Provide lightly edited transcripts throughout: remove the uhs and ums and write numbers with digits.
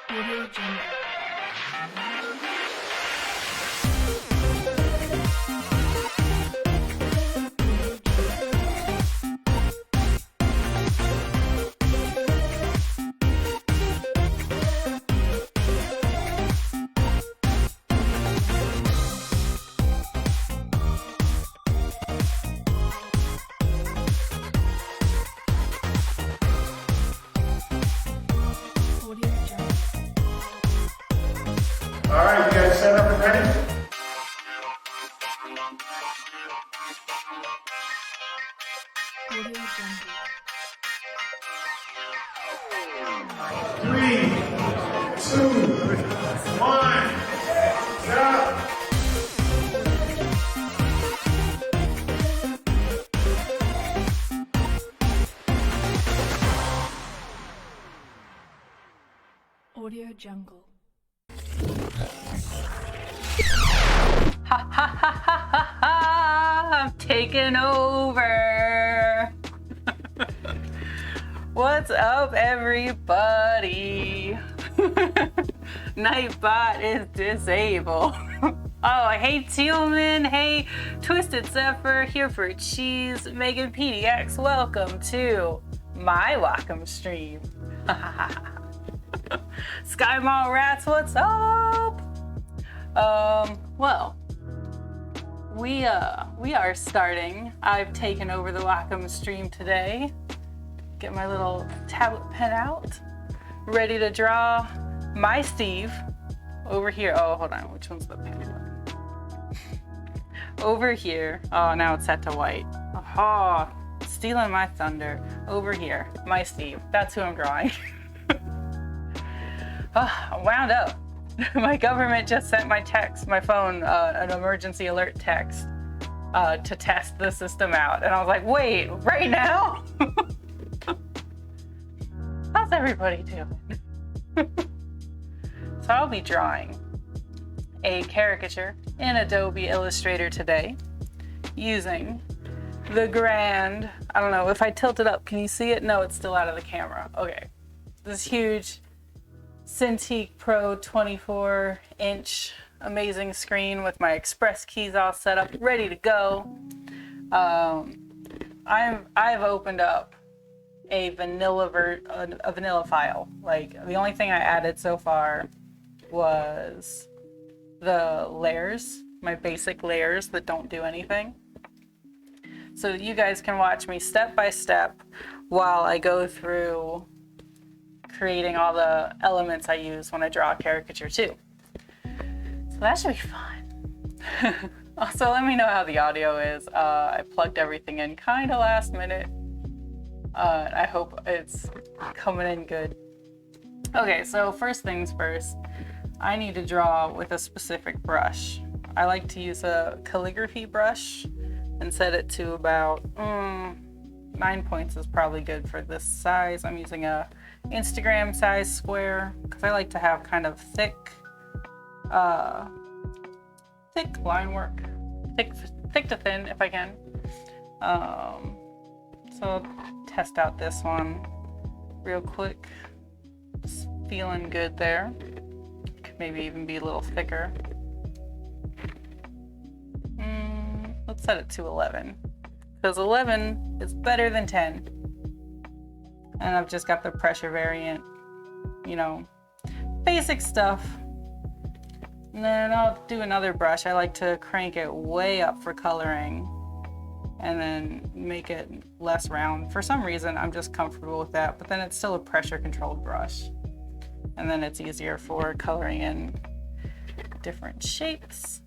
Audio Jungle. All right, you guys set up and ready? Audio Jungle. 3, 2, 1, go! Audio Jungle. Ha ha ha ha ha ha! I'm taking over. What's up, everybody? Nightbot is disabled. Oh, hey Tealman, hey Twisted Zephyr, here for cheese. Megan PDX, welcome to my Wacom stream. Sky Mall Rats, what's up? Well, we are starting. I've taken over the Wacom stream today. Get my little tablet pen out, ready to draw my Steve over here. Oh, hold on, which one's the pen one? Over here. Oh, now it's set to white. Oh, stealing my thunder. Over here, my Steve. That's who I'm drawing. Oh, I'm wound up. My government just sent my phone, an emergency alert text to test the system out. And I was like, wait, right now? How's everybody doing? So I'll be drawing a caricature in Adobe Illustrator today using the grand, I don't know, if I tilt it up, can you see it? No, it's still out of the camera. Okay. This huge Cintiq Pro 24-inch amazing screen with my express keys all set up, ready to go. I've opened up a vanilla file. Like, the only thing I added so far was the layers, my basic layers that don't do anything. So you guys can watch me step by step while I go through creating all the elements I use when I draw a caricature too. So that should be fun. Also, let me know how the audio is. I plugged everything in kind of last minute. I hope it's coming in good. Okay, so first things first, I need to draw with a specific brush. I like to use a calligraphy brush and set it to about 9 points is probably good for this size. I'm using a Instagram size square because I like to have kind of thick line work, thick to thin if I can. So I'll test out this one real quick. Just feeling good there. Could maybe even be a little thicker. Let's set it to 11 because 11 is better than 10. And I've just got the pressure variant, you know, basic stuff. And then I'll do another brush. I like to crank it way up for coloring and then make it less round. For some reason, I'm just comfortable with that, but then it's still a pressure controlled brush. And then it's easier for coloring in different shapes.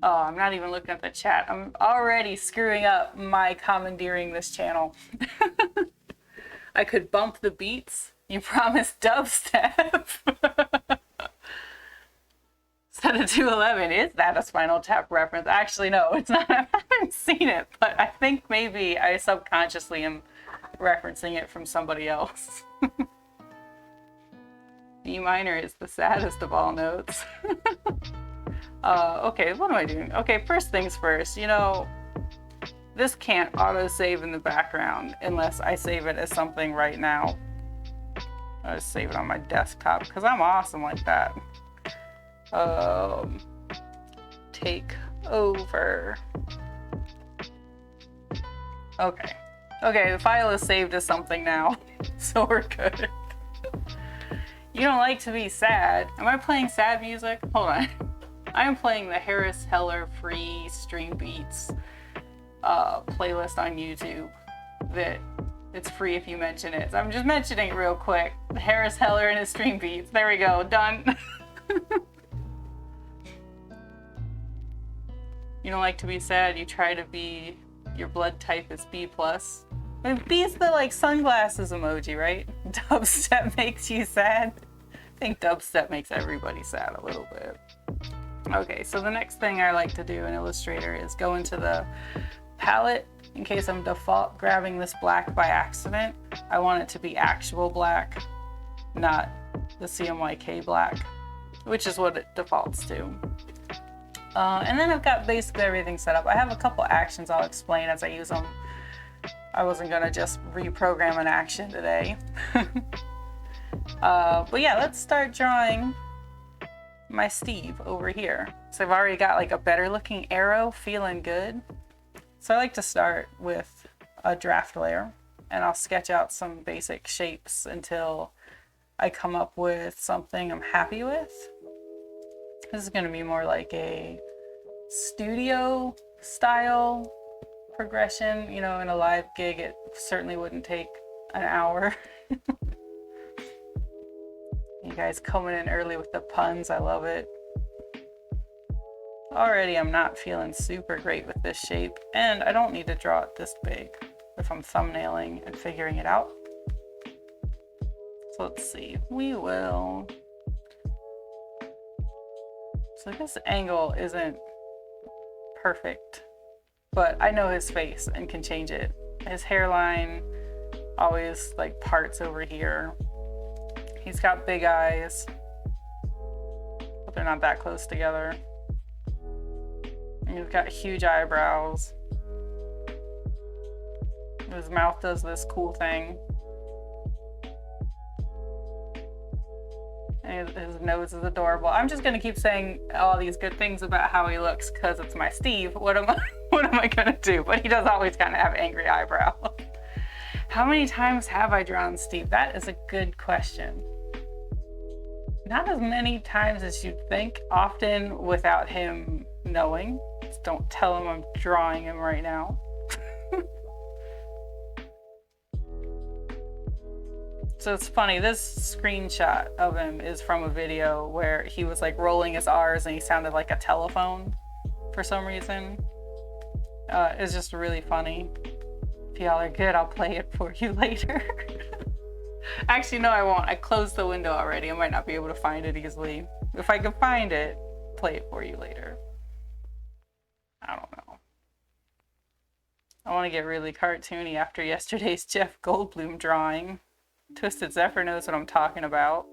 Oh, I'm not even looking at the chat. I'm already screwing up my commandeering this channel. I could bump the beats. You promised dubstep. Set it to 11. Is that a Spinal Tap reference? Actually, no, it's not. I haven't seen it, but I think maybe I subconsciously am referencing it from somebody else. B minor is the saddest of all notes. Okay, what am I doing? Okay, first things first, you know, this can't auto-save in the background unless I save it as something right now. I'll just save it on my desktop because I'm awesome like that. Take over. Okay. Okay, the file is saved as something now, so we're good. You don't like to be sad. Am I playing sad music? Hold on. I am playing the Harris Heller free stream beats playlist on YouTube. That it's free if you mention it. So I'm just mentioning it real quick. Harris Heller and his stream beats. There we go. Done. You don't like to be sad. You try to be. Your blood type is B+. B is the like sunglasses emoji, right? Dubstep makes you sad. I think dubstep makes everybody sad a little bit. Okay, so the next thing I like to do in Illustrator is go into the palette. In case I'm default grabbing this black by accident, I want it to be actual black, not the CMYK black, which is what it defaults to. And then I've got basically everything set up. I have a couple actions I'll explain as I use them. I wasn't gonna just reprogram an action today. But yeah, let's start drawing my Steve over here. So I've already got like a better looking arrow, feeling good. So I like to start with a draft layer and I'll sketch out some basic shapes until I come up with something I'm happy with. This is gonna be more like a studio style progression. You know, in a live gig, it certainly wouldn't take an hour. You guys coming in early with the puns, I love it. Already I'm not feeling super great with this shape, and I don't need to draw it this big if I'm thumbnailing and figuring it out. So let's see, we will. So this angle isn't perfect, but I know his face and can change it. His hairline always like parts over here. He's got big eyes, but they're not that close together. And he's got huge eyebrows. His mouth does this cool thing. And his nose is adorable. I'm just gonna keep saying all these good things about how he looks because it's my Steve. What am I gonna do? But he does always kind of have angry eyebrows. How many times have I drawn Steve? That is a good question. Not as many times as you'd think, often without him knowing. Just don't tell him I'm drawing him right now. So it's funny, this screenshot of him is from a video where he was like rolling his R's and he sounded like a telephone for some reason. It's just really funny. If y'all are good, I'll play it for you later. Actually, no, I won't. I closed the window already. I might not be able to find it easily. If I can find it, play it for you later. I don't know. I want to get really cartoony after yesterday's Jeff Goldblum drawing. Twisted Zephyr knows what I'm talking about.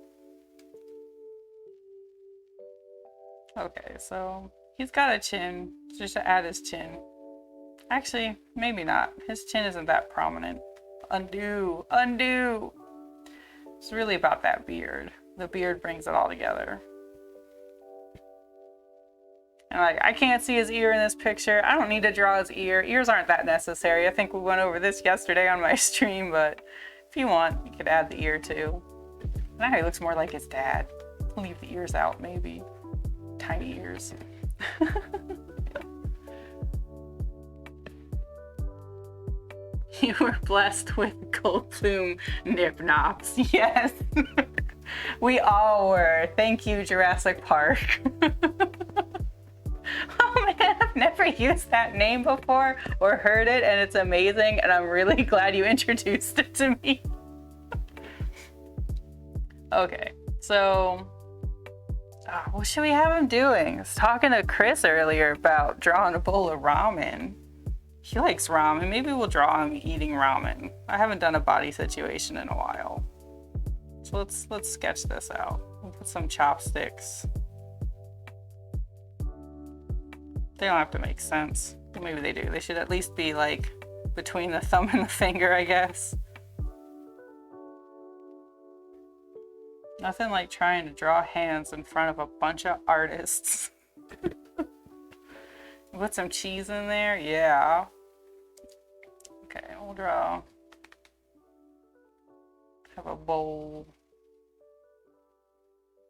Okay, so he's got a chin. Just to add his chin. Actually, maybe not. His chin isn't that prominent. Undo, undo. It's really about that beard. The beard brings it all together. And like, I can't see his ear in this picture. I don't need to draw his ear. Ears aren't that necessary. I think we went over this yesterday on my stream, but if you want, you could add the ear too. Now he looks more like his dad. Leave the ears out, maybe. Tiny ears. You were blessed with Goldblum nip-nops. Yes. We all were. Thank you, Jurassic Park. Oh man, I've never used that name before or heard it, and it's amazing, and I'm really glad you introduced it to me. Okay, so what should we have him doing? I was talking to Chris earlier about drawing a bowl of ramen. He likes ramen. Maybe we'll draw him eating ramen. I haven't done a body situation in a while. So let's sketch this out. We'll put some chopsticks. They don't have to make sense. Maybe they do. They should at least be like between the thumb and the finger, I guess. Nothing like trying to draw hands in front of a bunch of artists. Put some cheese in there? Yeah. Okay, we'll draw. Have a bowl.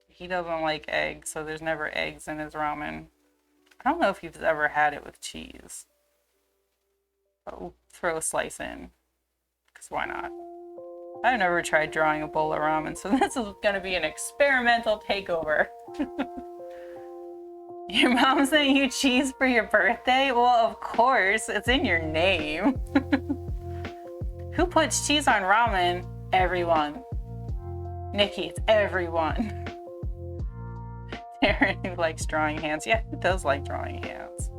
He doesn't like eggs, so there's never eggs in his ramen. I don't know if you've ever had it with cheese. But we'll throw a slice in. Because why not? I've never tried drawing a bowl of ramen, so this is going to be an experimental takeover. Your mom sent you cheese for your birthday? Well, of course. It's in your name. Who puts cheese on ramen? Everyone. Nikki, it's everyone. Aaron, who likes drawing hands. Yeah, who does like drawing hands?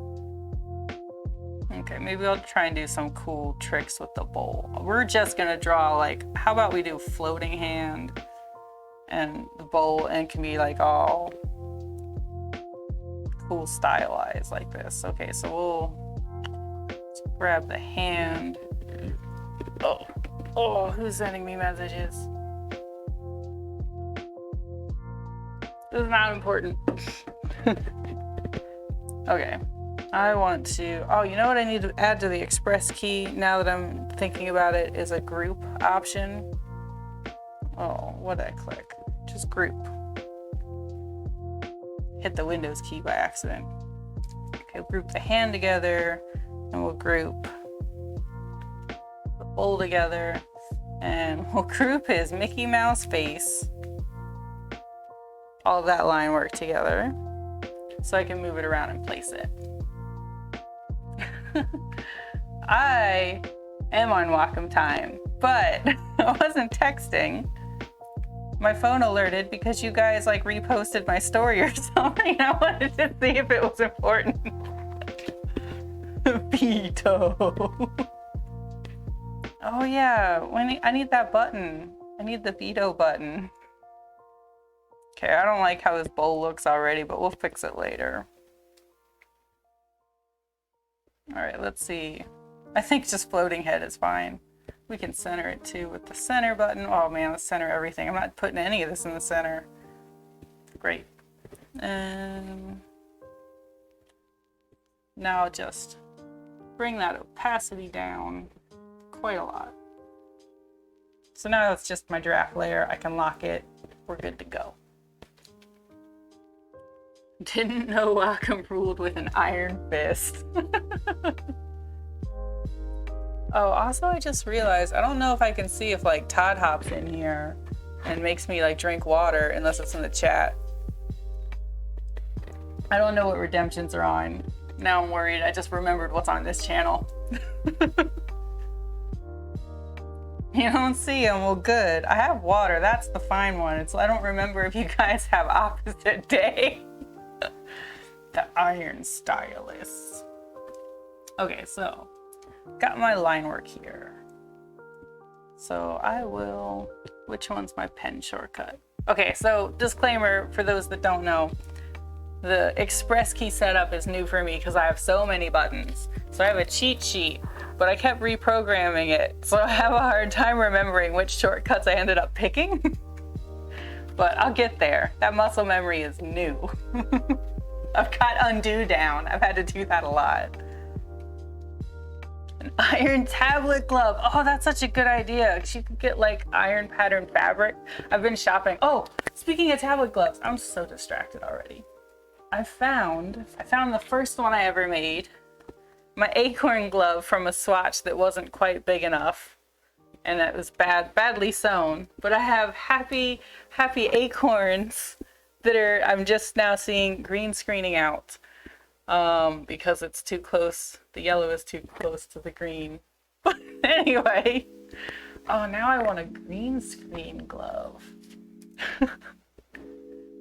Okay, maybe I'll try and do some cool tricks with the bowl. We're just gonna draw, like, how about we do floating hand and the bowl, and it can be like all cool stylized like this. Okay, so let's grab the hand. Oh, who's sending me messages? This is not important. Okay. I want to, oh, you know what I need to add to the express key now that I'm thinking about it is a group option. Oh, what did I click? Just group. Hit the Windows key by accident. Okay, we'll group the hand together, and we'll group the bowl together, and we'll group his Mickey Mouse face. All of that line work together, so I can move it around and place it. I am on Wacom time, but I wasn't texting. My phone alerted because you guys like reposted my story or something. I wanted to see if it was important. Veto. Oh yeah, I need that button. I need the veto button. Okay, I don't like how this bowl looks already, but we'll fix it later. All right, let's see. I think just floating head is fine. We can center it too with the center button. Oh man, let's center everything. I'm not putting any of this in the center. Great. And now I'll just bring that opacity down quite a lot. So now it's just my draft layer. I can lock it. We're good to go. Didn't know Wacom ruled with an iron fist. Oh, also I just realized, I don't know if I can see if like Todd hops in here and makes me like drink water unless it's in the chat. I don't know what redemptions are on. Now I'm worried. I just remembered what's on this channel. You don't see them? Well, good. I have water. That's the fine one. I don't remember if you guys have opposite day. The iron stylus. Okay, so got my line work here. So I will, which one's my pen shortcut? Okay, so disclaimer for those that don't know, the express key setup is new for me because I have so many buttons. So I have a cheat sheet, but I kept reprogramming it. So I have a hard time remembering which shortcuts I ended up picking. But I'll get there. That muscle memory is new. I've got undo down. I've had to do that a lot. An iron tablet glove. Oh, that's such a good idea. You could get like iron pattern fabric. I've been shopping. Oh, speaking of tablet gloves, I'm so distracted already. I found the first one I ever made. My acorn glove from a swatch that wasn't quite big enough. And it was badly sewn. But I have happy acorns that I'm just now seeing green screening out. Because it's too close. The yellow is too close to the green. But anyway. Oh, now I want a green screen glove.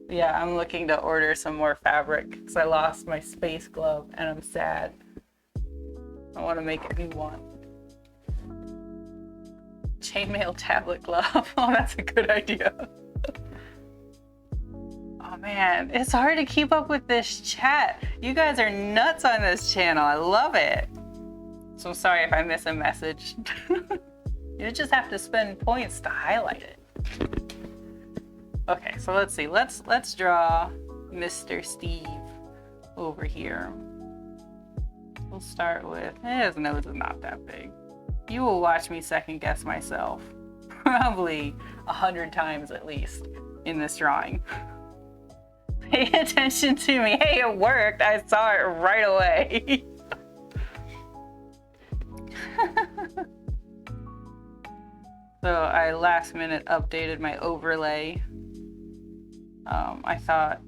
Yeah, I'm looking to order some more fabric because I lost my space glove and I'm sad. I want to make a new one. Chainmail tablet glove. Oh, that's a good idea. Oh man, it's hard to keep up with this chat. You guys are nuts on this channel. I love it. So sorry if I miss a message. You just have to spend points to highlight it. Okay, so let's see. Let's draw Mr. Steve over here. We'll start with, his nose is not that big. You will watch me second guess myself. Probably 100 times at least in this drawing. Pay attention to me. Hey, it worked. I saw it right away. So I last minute updated my overlay. I thought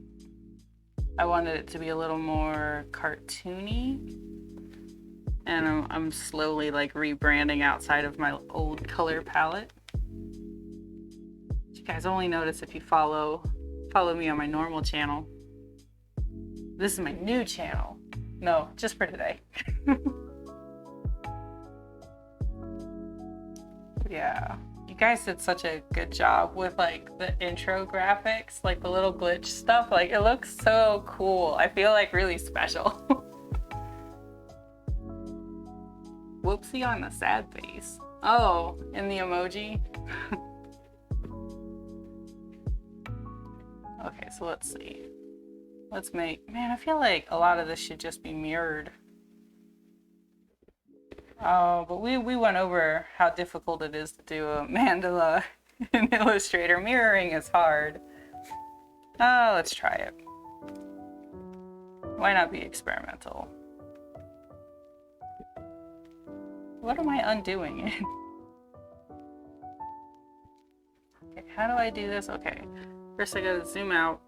I wanted it to be a little more cartoony. And I'm slowly like rebranding outside of my old color palette. You guys only notice if you follow me on my normal channel. This is my new channel. No, just for today. Yeah, you guys did such a good job with like the intro graphics, like the little glitch stuff. Like it looks so cool. I feel like really special. Whoopsie on the sad face. Oh, in the emoji. Okay, so let's see. Let's make, man, I feel like a lot of this should just be mirrored. Oh, but we went over how difficult it is to do a mandala in Illustrator. Mirroring is hard. Oh, let's try it. Why not be experimental? What am I undoing? Okay, how do I do this? Okay, first I gotta zoom out.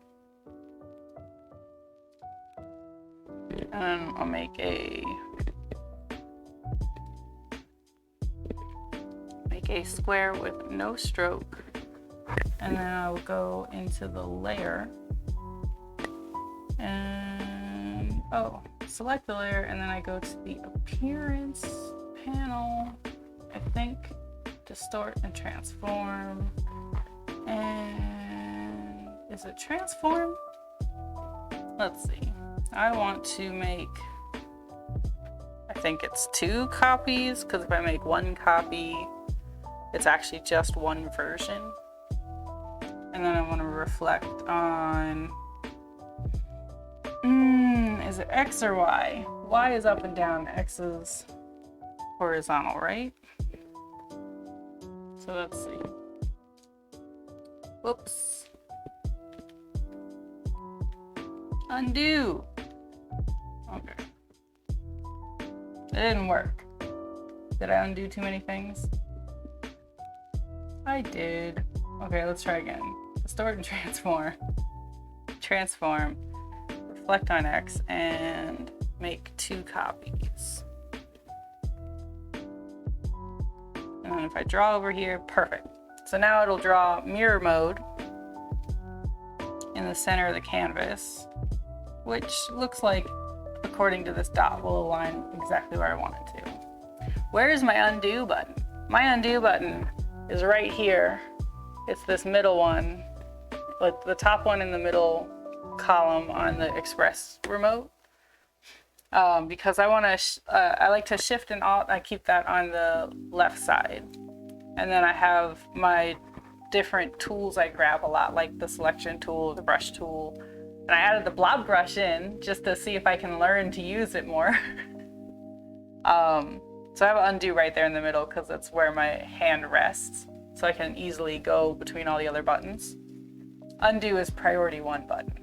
And then I'll make a square with no stroke, and then I'll go into the layer and select the layer, and then I go to the appearance panel, I think, distort and transform. And is it transform? Let's see. I want to make, I think it's 2 copies, because if I make 1 copy, it's actually just 1 version. And then I want to reflect on, is it X or Y? Y is up and down, X is horizontal, right? So let's see. Whoops. Undo. Okay. It didn't work. Did I undo too many things? I did. Okay, let's try again. Distort and transform. Transform. Reflect on X and make 2 copies. And then if I draw over here, perfect. So now it'll draw mirror mode in the center of the canvas, which looks like, according to this dot, will align exactly where I want it to. Where is my undo button? My undo button is right here. It's this middle one, like the top one in the middle column on the Express remote. Because I want to, I like to shift and alt, I keep that on the left side. And then I have my different tools I grab a lot, like the selection tool, the brush tool. And I added the blob brush in just to see if I can learn to use it more. So I have an undo right there in the middle because that's where my hand rests. So I can easily go between all the other buttons. Undo is priority 1 button.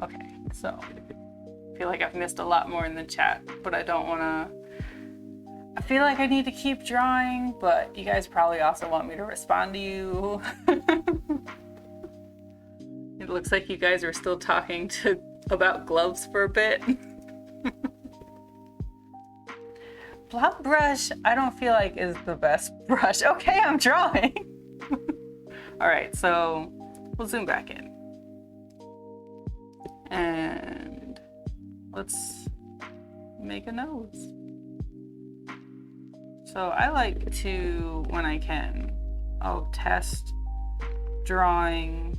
Okay, so I feel like I've missed a lot more in the chat, but I don't want to. I feel like I need to keep drawing, but you guys probably also want me to respond to you. It looks like you guys are still talking about gloves for a bit. Blob brush, I don't feel like is the best brush. Okay, I'm drawing. All right, so we'll zoom back in. And let's make a nose. So I like to, when I can, I'll test drawing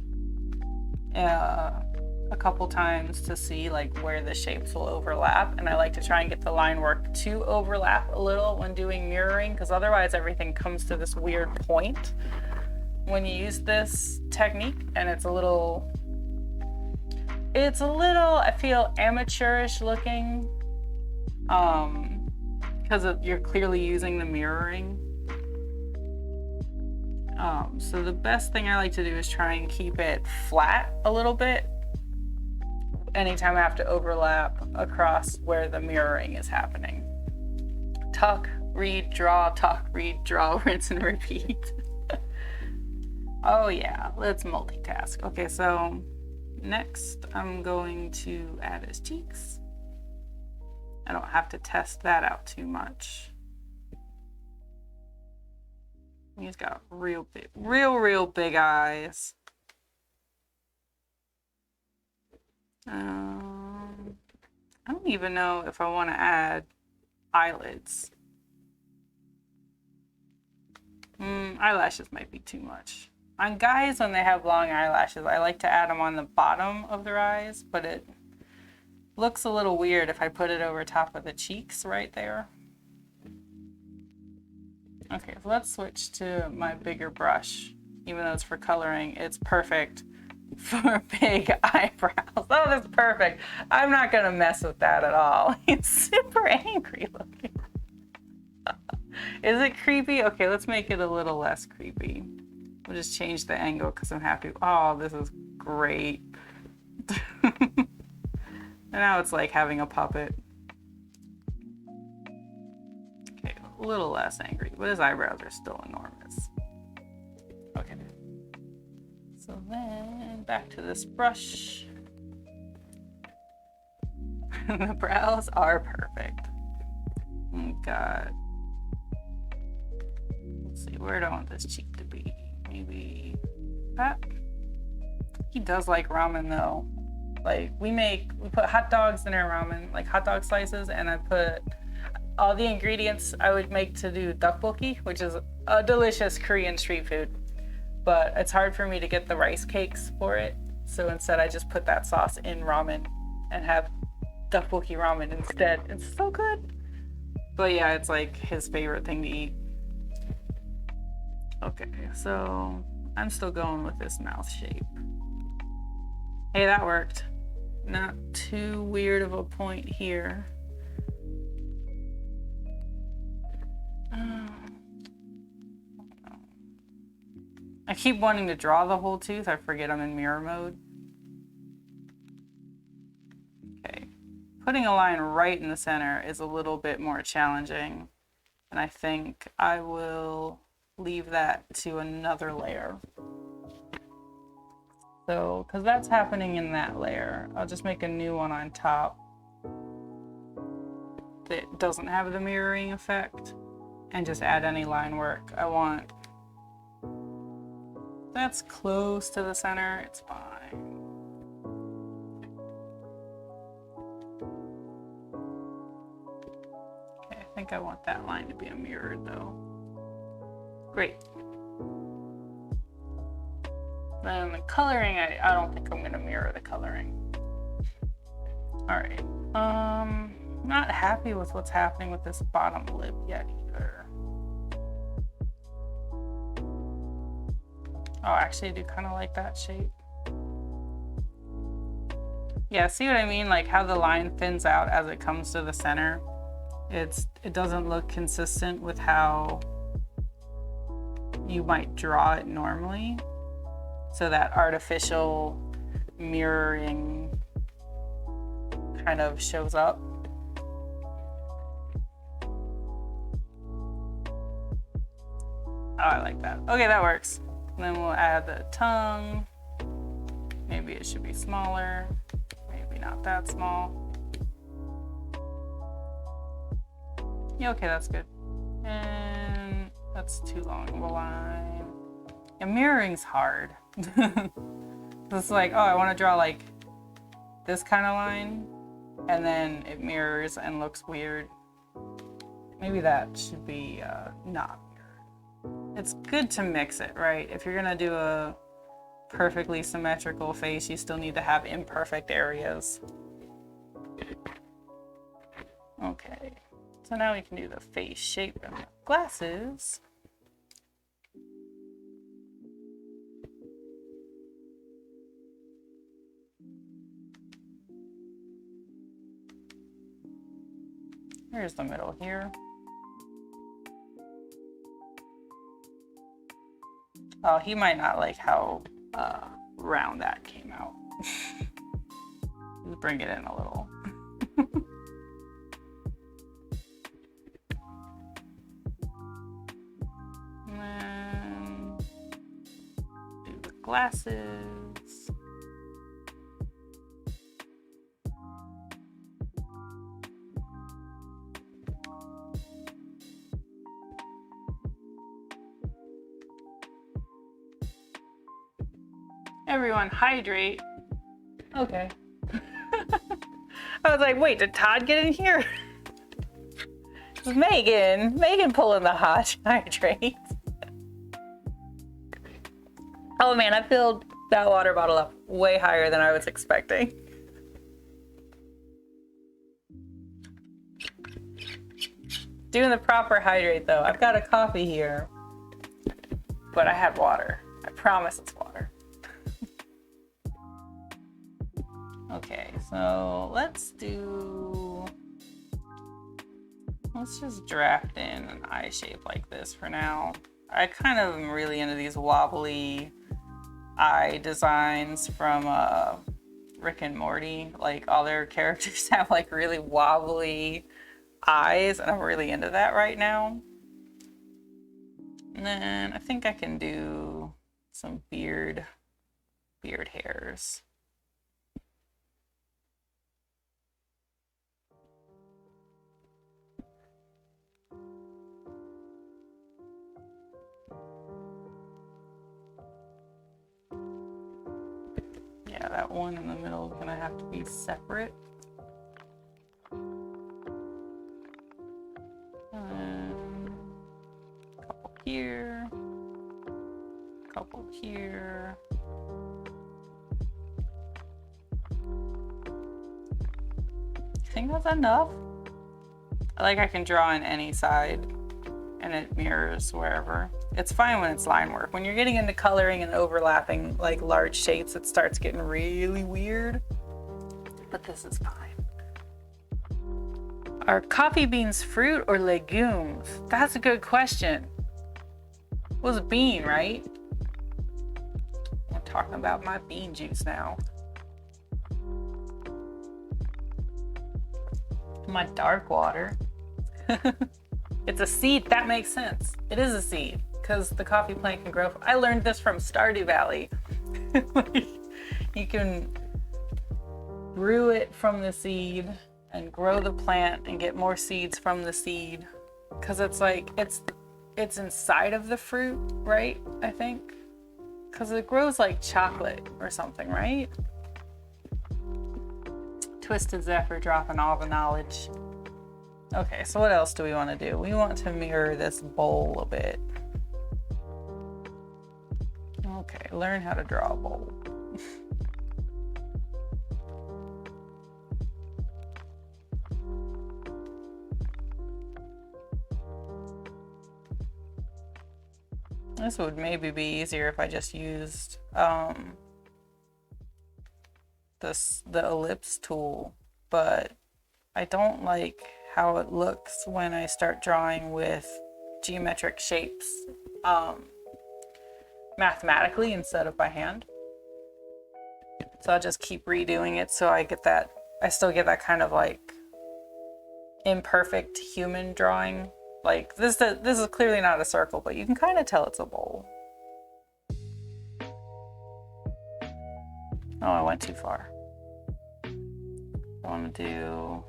a couple times to see like where the shapes will overlap, and I like to try and get the line work to overlap a little when doing mirroring, because otherwise everything comes to this weird point when you use this technique, and it's a little, I feel, amateurish looking, because you're clearly using the mirroring. So the best thing I like to do is try and keep it flat a little bit anytime I have to overlap across where the mirroring is happening. Tuck, read, draw, tuck, read, draw, rinse and repeat. Oh yeah, let's multitask. Okay, so next I'm going to add his cheeks. I don't have to test that out too much. He's got real big eyes. I don't even know if I want to add eyelids. Eyelashes might be too much. On guys, when they have long eyelashes, I like to add them on the bottom of their eyes, but it looks a little weird if I put it over top of the cheeks right there. Okay, so let's switch to my bigger brush. Even though it's for coloring, it's perfect for big eyebrows. Oh, that's perfect. I'm not gonna mess with that at all. He's super angry looking. Is it creepy? Okay, let's make it a little less creepy. We'll just change the angle because I'm happy. Oh, this is great. And now it's like having a puppet. Okay, a little less angry, but his eyebrows are still enormous. Okay. So then back to this brush. The brows are perfect. Oh God. Let's see, where do I want this cheek to be? Maybe that. He does like ramen though. Like we put hot dogs in our ramen, like hot dog slices, and I put all the ingredients I would make to do tteokbokki, which is a delicious Korean street food. But it's hard for me to get the rice cakes for it. So instead I just put that sauce in ramen and have tteokbokki ramen instead. It's so good. But yeah, it's like his favorite thing to eat. Okay, so I'm still going with this mouth shape. Hey, that worked. Not too weird of a point here. I keep wanting to draw the whole tooth. I forget I'm in mirror mode. Okay. Putting a line right in the center is a little bit more challenging. And I think I will leave that to another layer. So, because that's happening in that layer, I'll just make a new one on top that doesn't have the mirroring effect and just add any line work I want. That's close to the center, it's fine. Okay, I think I want that line to be mirrored though. Great. Then the coloring, I don't think I'm gonna mirror the coloring. All right, not happy with what's happening with this bottom lip yet either. Oh, actually I do kind of like that shape. Yeah, see what I mean? Like how the line thins out as it comes to the center. It doesn't look consistent with how you might draw it normally. So that artificial mirroring kind of shows up. Oh, I like that. Okay, that works. And then we'll add the tongue. Maybe it should be smaller. Maybe not that small. Yeah, okay, that's good. And that's too long of a line. And mirroring's hard. It's like, oh, I want to draw like this kind of line, and then it mirrors and looks weird. Maybe that should be not mirrored. It's good to mix it, right? If you're gonna do a perfectly symmetrical face, you still need to have imperfect areas. Okay, so now we can do the face shape and the glasses. Here's the middle here. Oh, he might not like how round that came out. Let's bring it in a little. And then do the glasses. Everyone hydrate. Okay. I was like, wait, did Todd get in here? It's Megan. Megan pulling the hot hydrate. Oh man, I filled that water bottle up way higher than I was expecting. Doing the proper hydrate though. I've got a coffee here, but I have water. I promise it's water. Okay, so let's just draft in an eye shape like this for now. I kind of am really into these wobbly eye designs from Rick and Morty. Like all their characters have like really wobbly eyes, and I'm really into that right now. And then I think I can do some beard hairs. Yeah, that one in the middle is gonna have to be separate. Couple here, couple here. I think that's enough. I can draw in any side and it mirrors wherever. It's fine when it's line work. When you're getting into coloring and overlapping like large shapes, it starts getting really weird. But this is fine. Are coffee beans fruit or legumes? That's a good question. It was a bean, right? I'm talking about my bean juice now. My dark water. It's a seed. That makes sense. It is a seed because the coffee plant can grow. I learned this from Stardew Valley. You can brew it from the seed and grow the plant and get more seeds from the seed because it's like it's inside of the fruit, right? I think because it grows like chocolate or something, right? Twisted Zephyr dropping all the knowledge. Okay, so what else do we want to do? We want to mirror this bowl a bit. Okay, learn how to draw a bowl. This would maybe be easier if I just used the ellipse tool, but I don't like how it looks when I start drawing with geometric shapes mathematically instead of by hand. So I'll just keep redoing it so I still get that kind of like imperfect human drawing. Like this is clearly not a circle, but you can kind of tell it's a bowl. Oh, I went too far. I want to do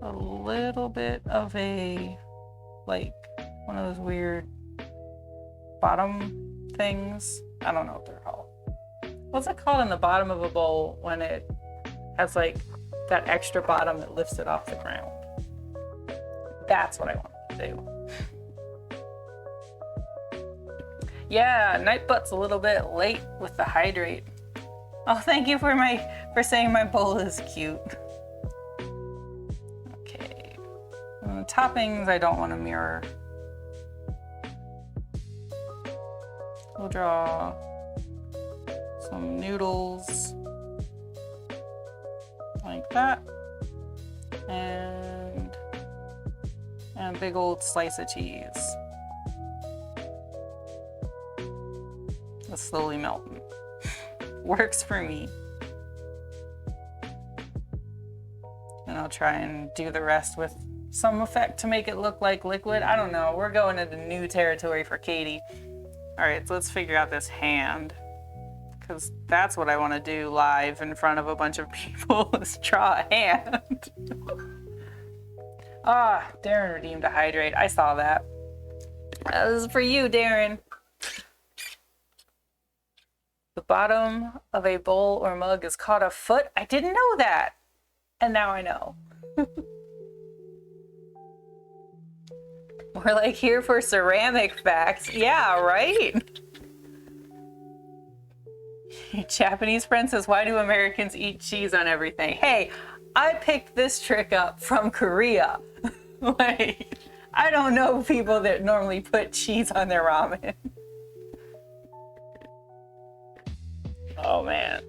a little bit of a, like, one of those weird bottom things. I don't know what they're called. What's it called in the bottom of a bowl when it has like that extra bottom that lifts it off the ground? That's what I want to do. Yeah, Nightbutt's a little bit late with the hydrate. Oh, thank you for saying my bowl is cute. Okay. Toppings I don't want to mirror. We'll draw some noodles like that. And a big old slice of cheese. It's slowly melting. Works for me. And I'll try and do the rest with some effect to make it look like liquid. I don't know. We're going into new territory for Katie. All right, so let's figure out this hand. Because that's what I want to do live in front of a bunch of people is draw a hand. Ah, Darren redeemed a hydrate. I saw that. This is for you, Darren. The bottom of a bowl or mug is called a foot. I didn't know that. And now I know. We're like here for ceramic facts. Yeah, right? Japanese friend says, why do Americans eat cheese on everything? Hey, I picked this trick up from Korea. Like, I don't know people that normally put cheese on their ramen. Oh man.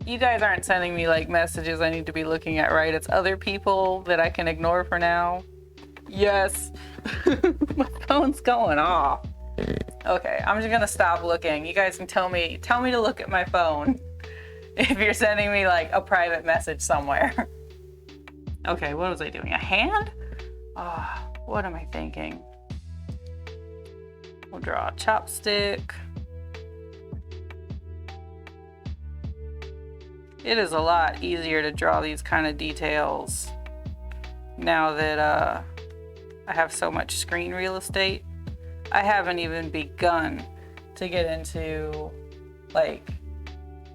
You guys aren't sending me like messages I need to be looking at, right? It's other people that I can ignore for now. Yes. My phone's going off. Okay, I'm just gonna stop looking. You guys can tell me to look at my phone if you're sending me like a private message somewhere. Okay, what was I doing? A hand? Ah, oh, what am I thinking? We'll draw a chopstick. It is a lot easier to draw these kind of details now that I have so much screen real estate. I haven't even begun to get into like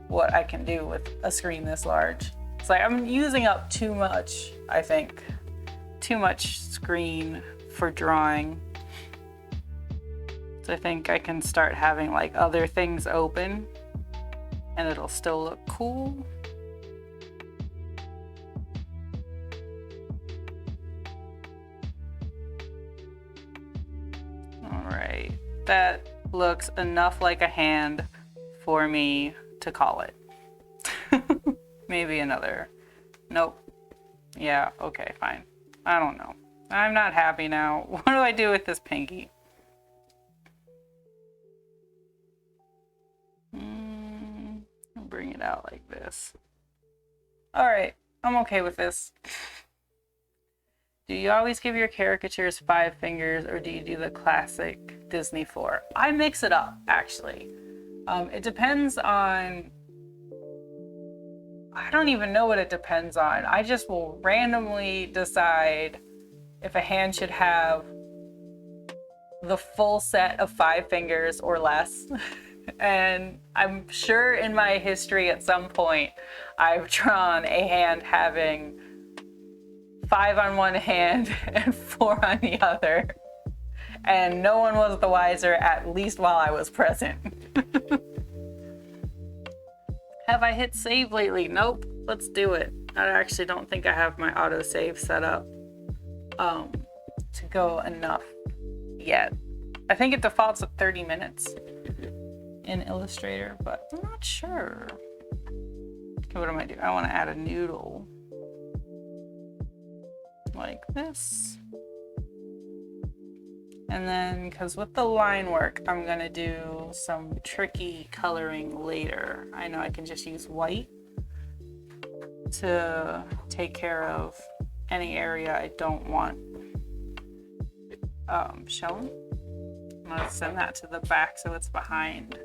what I can do with a screen this large. It's like I'm using up too much, I think. Too much screen for drawing. So I think I can start having like other things open and it'll still look cool. Alright, that looks enough like a hand for me to call it. Maybe another. Nope. Yeah, okay, fine. I don't know. I'm not happy now. What do I do with this pinky? I'll bring it out like this. Alright, I'm okay with this. Do you always give your caricatures 5 fingers or do you do the classic Disney 4? I mix it up, actually. It depends on... I don't even know what it depends on. I just will randomly decide if a hand should have the full set of 5 fingers or less. And I'm sure in my history at some point, I've drawn a hand having 5 on one hand and 4 on the other. And no one was the wiser, at least while I was present. Have I hit save lately? Nope. Let's do it. I actually don't think I have my autosave set up to go enough yet. I think it defaults at 30 minutes in Illustrator, but I'm not sure. Okay, what am I doing? I want to add a noodle like this. And then, because with the line work, I'm going to do some tricky coloring later. I know I can just use white to take care of any area I don't want shown. I'm going to send that to the back so it's behind.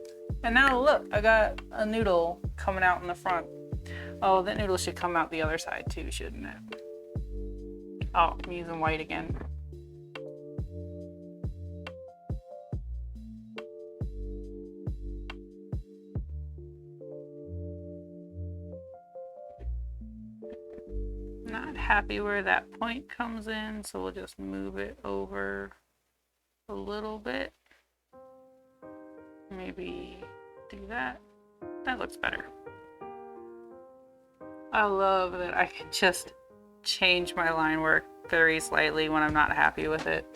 And now look, I got a noodle coming out in the front. Oh, that noodle should come out the other side too, shouldn't it? Oh, I'm using white again. Not happy where that point comes in, so we'll just move it over a little bit. maybe do that. That looks better. I love that I can just change my line work very slightly when I'm not happy with it.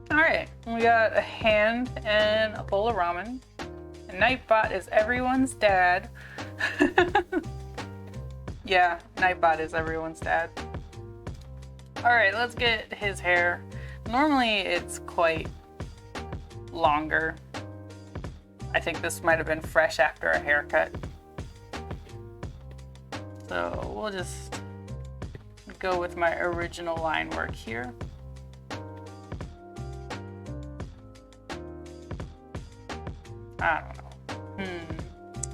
Alright, we got a hand and a bowl of ramen. And Nightbot is everyone's dad. Yeah, Nightbot is everyone's dad. Alright, let's get his hair. Normally it's quite longer. I think this might have been fresh after a haircut. So we'll just go with my original line work here. I don't know.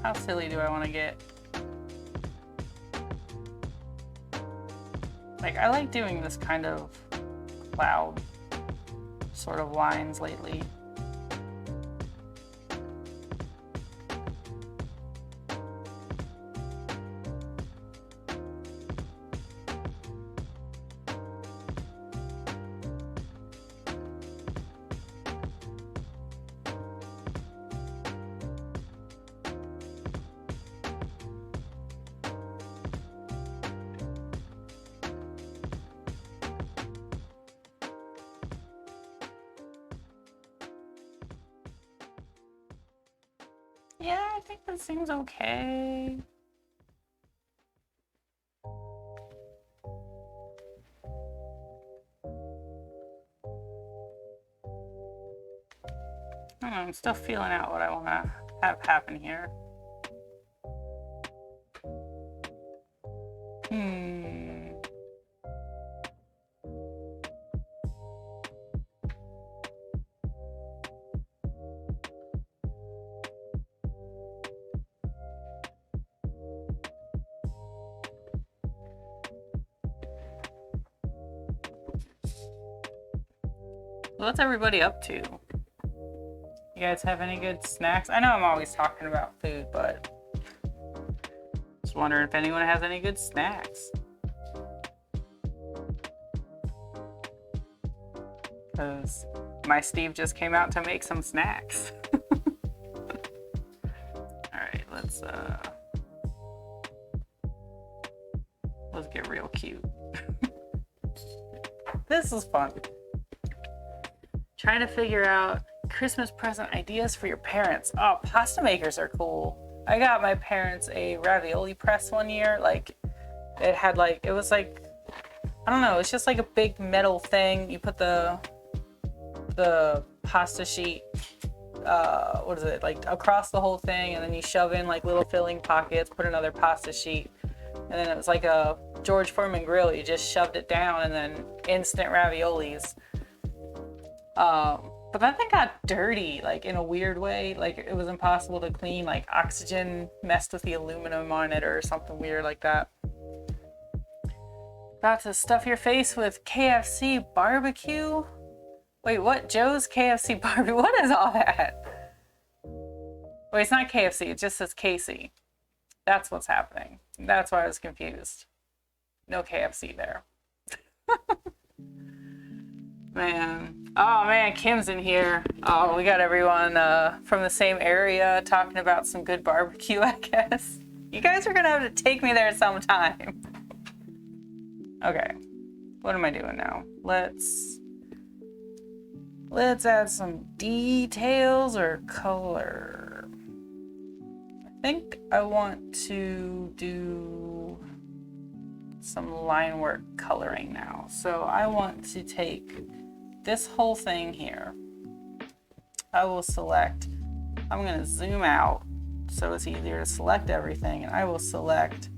How silly do I want to get? Like, I like doing this kind of cloud sort of lines lately. Yeah, I think that seems okay. I don't know, I'm still feeling out what I want to have happen here. What's everybody up to? You guys have any good snacks? I know I'm always talking about food, but just wondering if anyone has any good snacks. Because my Steve just came out to make some snacks. Alright, let's get real cute. This is fun. Trying to figure out Christmas present ideas for your parents. Oh, pasta makers are cool. I got my parents a ravioli press one year. Like, it had like, it was like, I don't know, it's just like a big metal thing. You put the pasta sheet, what is it, like across the whole thing, and then you shove in like little filling pockets, put another pasta sheet, and then it was like a George Foreman grill. You just shoved it down and then instant raviolis. But that thing got dirty, like in a weird way. Like it was impossible to clean. Like oxygen messed with the aluminum on it or something weird like that. About to stuff your face with KFC barbecue? Wait, what? Joe's KFC barbecue? What is all that? Wait, it's not KFC. It just says Casey. That's what's happening. That's why I was confused. No KFC there. Man. Oh man, Kim's in here. Oh, we got everyone from the same area talking about some good barbecue, I guess. You guys are gonna have to take me there sometime. Okay, what am I doing now? Let's add some details or color. I think I want to do some line work coloring now. So I want to take this whole thing here. I will select, I'm gonna zoom out so it's easier to select everything, and I will select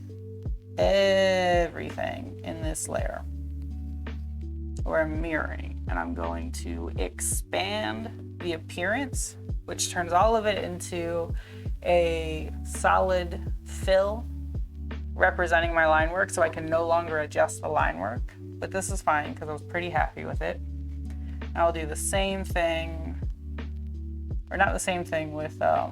everything in this layer where I'm mirroring, and I'm going to expand the appearance, which turns all of it into a solid fill representing my line work, so I can no longer adjust the line work. But this is fine because I was pretty happy with it. I'll do the same thing or not the same thing with the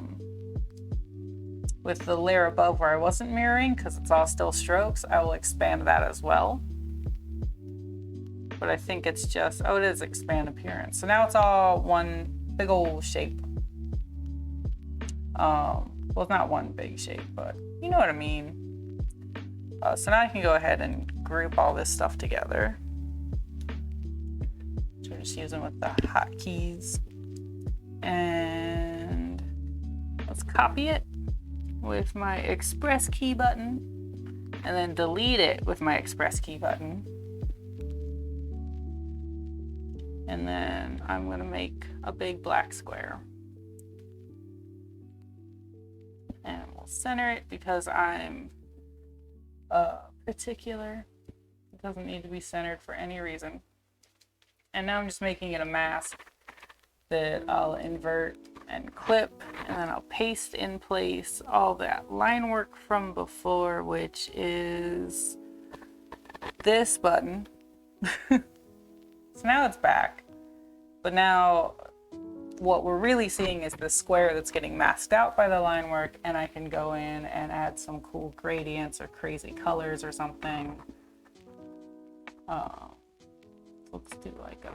layer above where I wasn't mirroring, because it's all still strokes. I will expand that as well. But I think it's just, oh, it is expand appearance. So now it's all one big old shape. Well, it's not one big shape, but you know what I mean. So now I can go ahead and group all this stuff together. So we're just using with the hotkeys. And let's copy it with my express key button, and then delete it with my express key button. And then I'm gonna make a big black square. And we'll center it because I'm particular. It doesn't need to be centered for any reason. And now I'm just making it a mask that I'll invert and clip, and then I'll paste in place all that line work from before, which is this button. So now it's back, but now what we're really seeing is the square that's getting masked out by the line work, and I can go in and add some cool gradients or crazy colors or something. Let's do like a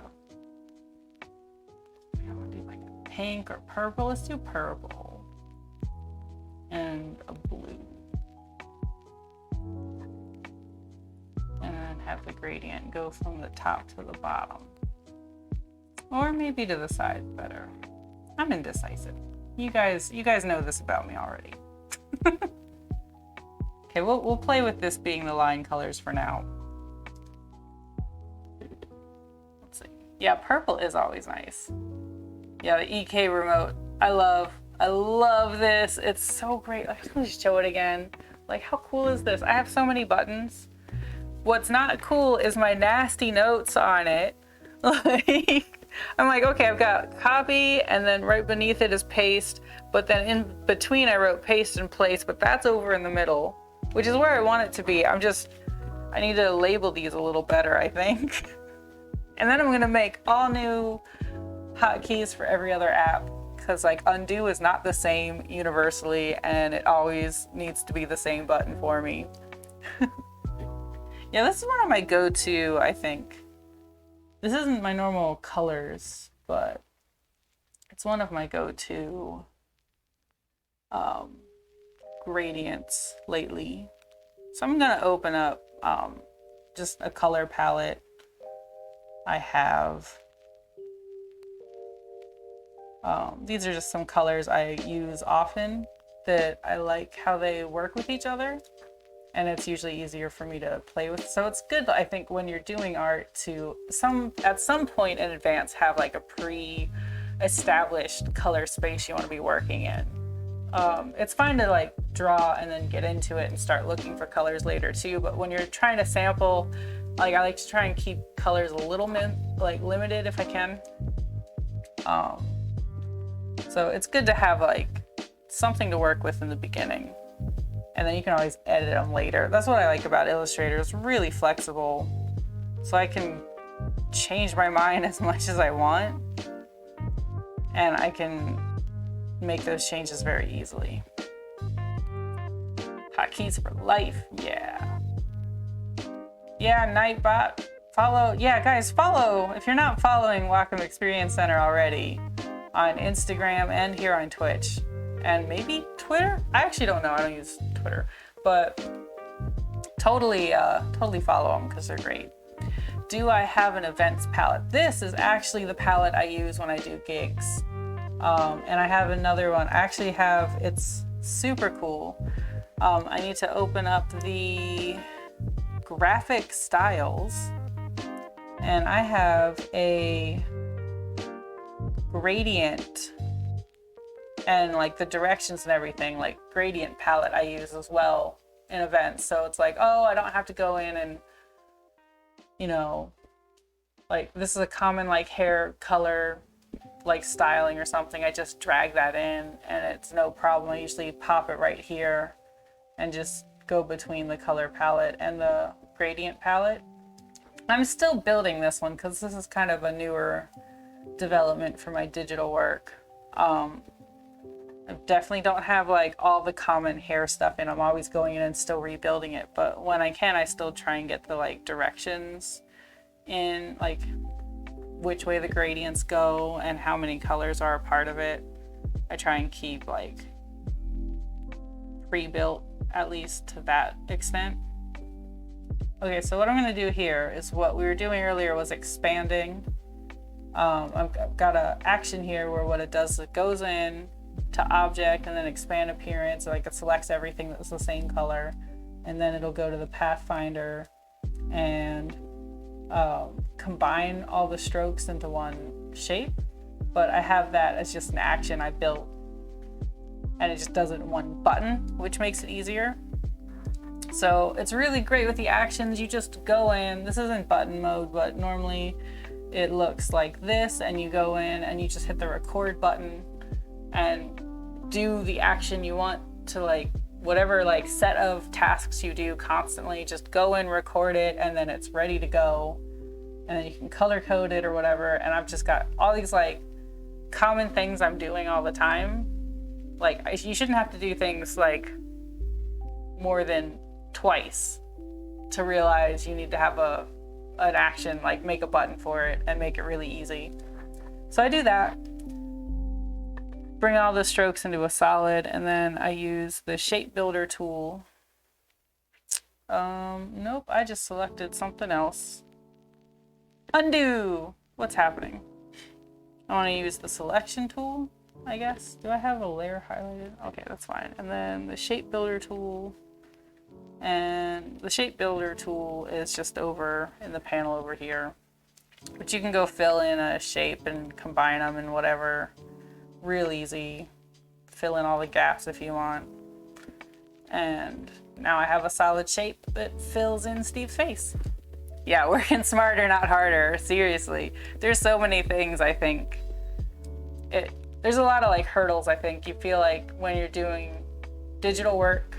pink or purple. Let's do purple and a blue, and then have the gradient go from the top to the bottom, or maybe to the side better. I'm indecisive. You guys know this about me already. Okay, we'll play with this being the line colors for now. Let's see. Yeah, purple is always nice. Yeah, the EK remote. I love this. It's so great. I just want to show it again. Like, how cool is this? I have so many buttons. What's not cool is my nasty notes on it. Like, I'm like, okay, I've got copy, and then right beneath it is paste, but then in between I wrote paste and place, but that's over in the middle, which is where I want it to be. I need to label these a little better, I think. And then I'm gonna make all new hotkeys for every other app, because like undo is not the same universally, and it always needs to be the same button for me. Yeah, this is one of my go-to, I think. This isn't my normal colors, but it's one of my go-to gradients lately. So I'm gonna open up just a color palette I have. These are just some colors I use often that I like how they work with each other, and it's usually easier for me to play with. So it's good, I think, when you're doing art to at some point in advance have like a pre-established color space you want to be working in. It's fine to like draw and then get into it and start looking for colors later too, but when you're trying to sample, like I like to try and keep colors a little limited if I can. So it's good to have like something to work with in the beginning, and then you can always edit them later. That's what I like about Illustrator. It's really flexible, so I can change my mind as much as I want, and I can make those changes very easily. Hotkeys for life, yeah. Yeah, Nightbot, follow. Yeah, guys, follow. If you're not following Wacom Experience Center already on Instagram and here on Twitch, and maybe Twitter. I actually don't know. I don't use Twitter, but totally follow them because they're great. Do I have an events palette? This is actually the palette I use when I do gigs. And I have another one. I actually have, it's super cool. I need to open up the graphic styles, and I have a gradient and like the directions and everything, like gradient palette I use as well in events. So it's like, oh, I don't have to go in and, you know, like this is a common like hair color like styling or something. I just drag that in and it's no problem. I usually pop it right here and just go between the color palette and the gradient palette. I'm still building this one because this is kind of a newer development for my digital work. I definitely don't have like all the common hair stuff in. I'm always going in and still rebuilding it, but when I can, I still try and get the like directions in, like which way the gradients go and how many colors are a part of it. I try and keep like pre-built, at least to that extent. Okay, so what I'm going to do here is what we were doing earlier was expanding. I've got an action here where what it does is it goes in to object and then expand appearance, like it selects everything that's the same color, and then it'll go to the pathfinder and combine all the strokes into one shape. But I have that as just an action I built, and it just does it in one button, which makes it easier. So it's really great with the actions. You just go in, this isn't button mode, but normally it looks like this, and you go in and you just hit the record button and do the action you want to, like whatever like set of tasks you do constantly, just go in, record it, and then it's ready to go. And then you can color code it or whatever. And I've just got all these like common things I'm doing all the time. Like you shouldn't have to do things like more than twice to realize you need to have an action, like make a button for it and make it really easy. So I do that, bring all the strokes into a solid, and then I use the shape builder tool. Nope, I just selected something else. Undo! What's happening? I want to use the selection tool, I guess. Do I have a layer highlighted? Okay, that's fine. And then the shape builder tool. And the shape builder tool is just over in the panel over here. But you can go fill in a shape and combine them and whatever. Real easy. Fill in all the gaps if you want. And now I have a solid shape that fills in Steve's face. Yeah, working smarter, not harder. Seriously. There's so many things, I think. There's a lot of like hurdles, I think. You feel like when you're doing digital work,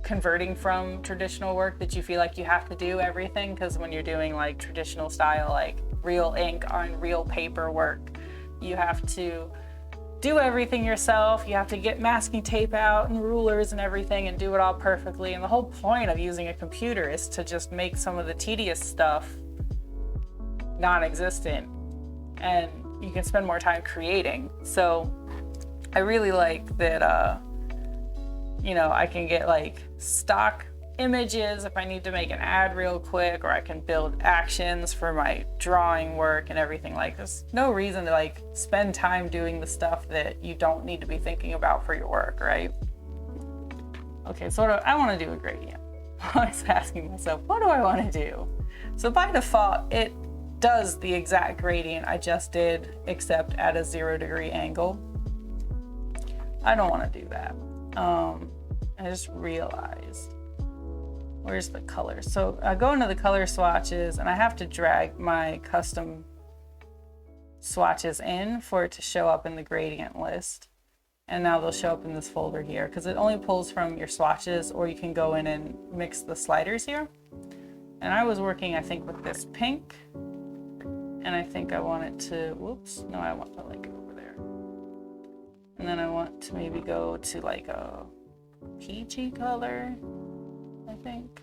converting from traditional work, that you feel like you have to do everything, because when you're doing like traditional style, like real ink on real paper work, you have to do everything yourself. You have to get masking tape out and rulers and everything and do it all perfectly. And the whole point of using a computer is to just make some of the tedious stuff non-existent, and you can spend more time creating. So I really like that, you know, I can get like stock images if I need to make an ad real quick, or I can build actions for my drawing work and everything. Like there's no reason to like spend time doing the stuff that you don't need to be thinking about for your work, right? Okay, so I want to do a gradient. I was asking myself, what do I want to do? So by default, it does the exact gradient I just did, except at a 0 degree angle. I don't want to do that. I just realized, where's the color? So I go into the color swatches and I have to drag my custom swatches in for it to show up in the gradient list. And now they'll show up in this folder here, because it only pulls from your swatches, or you can go in and mix the sliders here. And I was working, I think, with this pink, and I think I want it to, whoops, no, I want to like over there. And then I want to maybe go to like a peachy color, I think.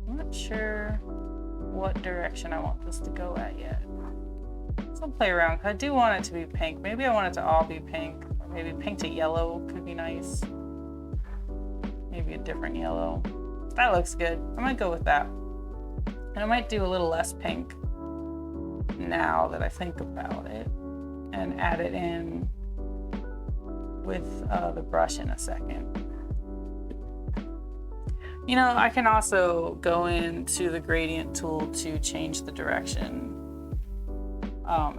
I'm not sure what direction I want this to go at yet. So I'll play around. I do want it to be pink. Maybe I want it to all be pink. Or maybe pink to yellow could be nice. Maybe a different yellow. That looks good. I might go with that. And I might do a little less pink now that I think about it, and add it in with the brush in a second. You know, I can also go into the gradient tool to change the direction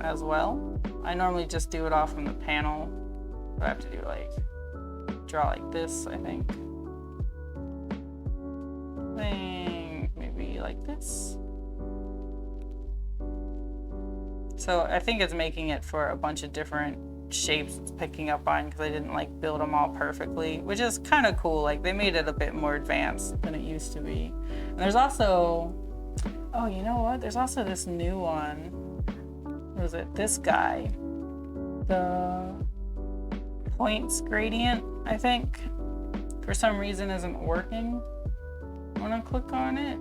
as well. I normally just do it off from the panel, but I have to do like, draw like this, I think. Maybe like this. So I think it's making it for a bunch of different shapes it's picking up on, because I didn't like build them all perfectly, which is kind of cool. Like they made it a bit more advanced than it used to be. And there's also, oh, you know what? There's also this new one was it this guy? The points gradient, I think, for some reason isn't working when I click on it.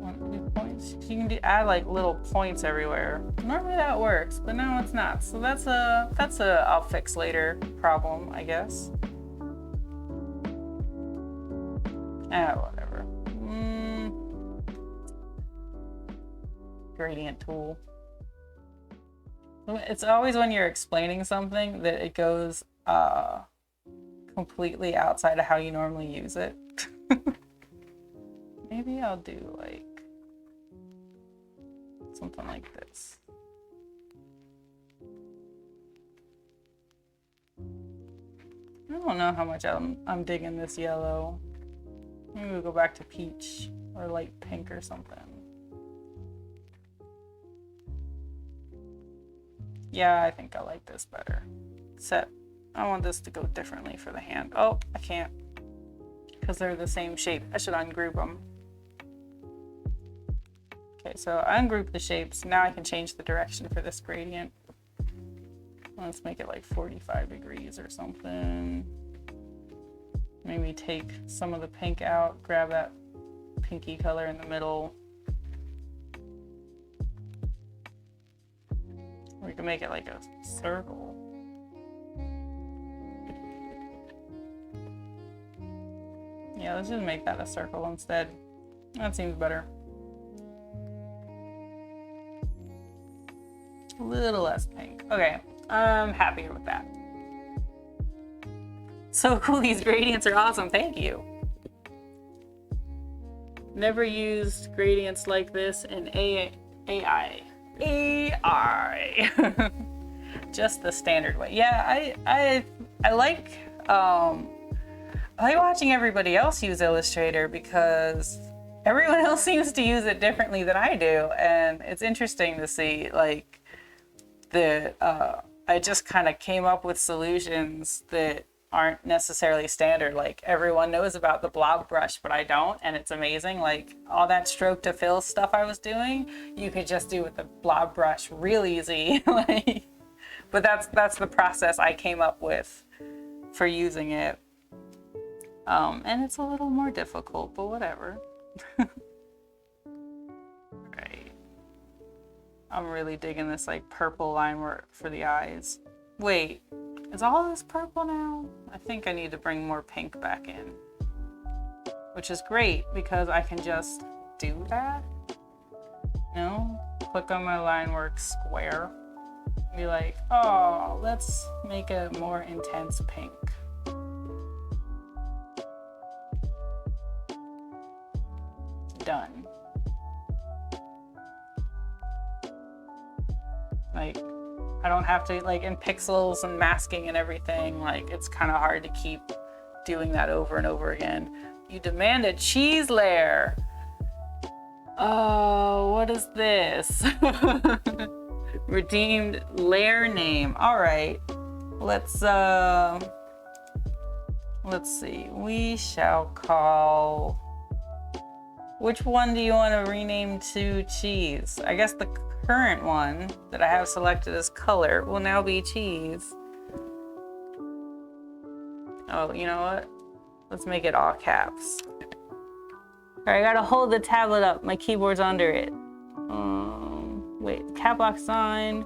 1, 2 points. You can add like little points everywhere. Normally that works, but now it's not. So that's a I'll fix later problem, I guess. Whatever. Gradient tool. It's always when you're explaining something that it goes completely outside of how you normally use it. Maybe I'll do like something like this. I don't know how much I'm digging this yellow. Maybe we'll go back to peach or light pink or something. Yeah, I think I like this better. Except I want this to go differently for the hand. Oh, I can't. Because they're the same shape. I should ungroup them. Okay, so I ungroup the shapes. Now I can change the direction for this gradient. Let's make it like 45 degrees or something. Maybe take some of the pink out, grab that pinky color in the middle. We can make it like a circle. Yeah, let's just make that a circle instead. That seems better. A little less pink. Okay, I'm happier with that. So cool, these gradients are awesome, thank you. Never used gradients like this in AI. Just the standard way. Yeah, I like watching everybody else use Illustrator because everyone else seems to use it differently than I do, and it's interesting to see like I just kind of came up with solutions that aren't necessarily standard. Like everyone knows about the blob brush, but I don't, and it's amazing. Like all that stroke to fill stuff I was doing, you could just do with the blob brush real easy. Like, but that's the process I came up with for using it. And it's a little more difficult, but whatever. Right. I'm really digging this like purple line work for the eyes. Wait. Is all this purple now? I think I need to bring more pink back in. Which is great because I can just do that. No? Click on my line work square. Be like, oh, let's make a more intense pink. Done. Like, I don't have to, like, in pixels and masking and everything, like, it's kind of hard to keep doing that over and over again. You demand a cheese layer. Oh, what is this? Redeemed layer name. All right, let's see. We shall call, which one do you want to rename to cheese? I guess the current one that I have selected as color will now be cheese. Oh, you know what? Let's make it all caps. All right, I gotta hold the tablet up. My keyboard's under it. Wait, cap lock sign,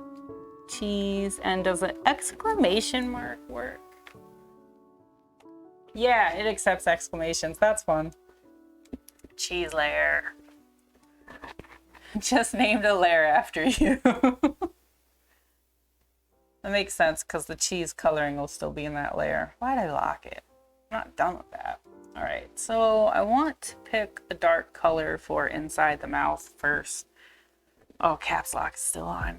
cheese, and does an exclamation mark work? Yeah, it accepts exclamations. That's fun. Cheese layer. Just named a layer after you. That makes sense because the cheese coloring will still be in that layer. Why'd I lock it? I'm not done with that. All right, so I want to pick a dark color for inside the mouth first. Oh, caps lock is still on.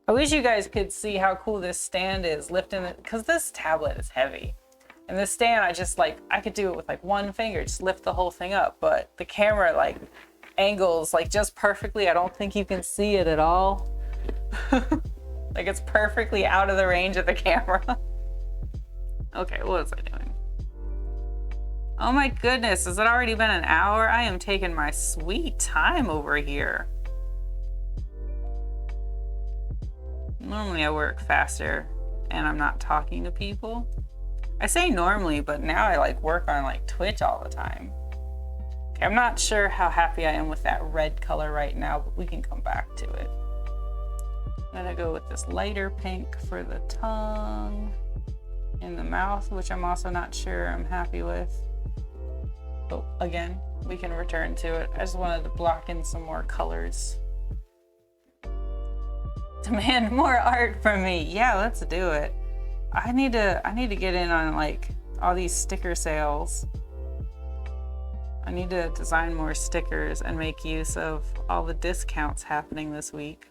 I wish you guys could see how cool this stand is lifting it, because this tablet is heavy. And this stand, I could do it with like one finger, just lift the whole thing up. But the camera like angles like just perfectly. I don't think you can see it at all. Like it's perfectly out of the range of the camera. Okay, what was I doing? Oh my goodness, has it already been an hour? I am taking my sweet time over here. Normally I work faster and I'm not talking to people. I say normally, but now I like work on like Twitch all the time. Okay, I'm not sure how happy I am with that red color right now, but we can come back to it. I'm gonna go with this lighter pink for the tongue and the mouth, which I'm also not sure I'm happy with. But again, we can return to it. I just wanted to block in some more colors. Demand more art from me. Yeah, let's do it. I need to get in on like all these sticker sales. I need to design more stickers and make use of all the discounts happening this week.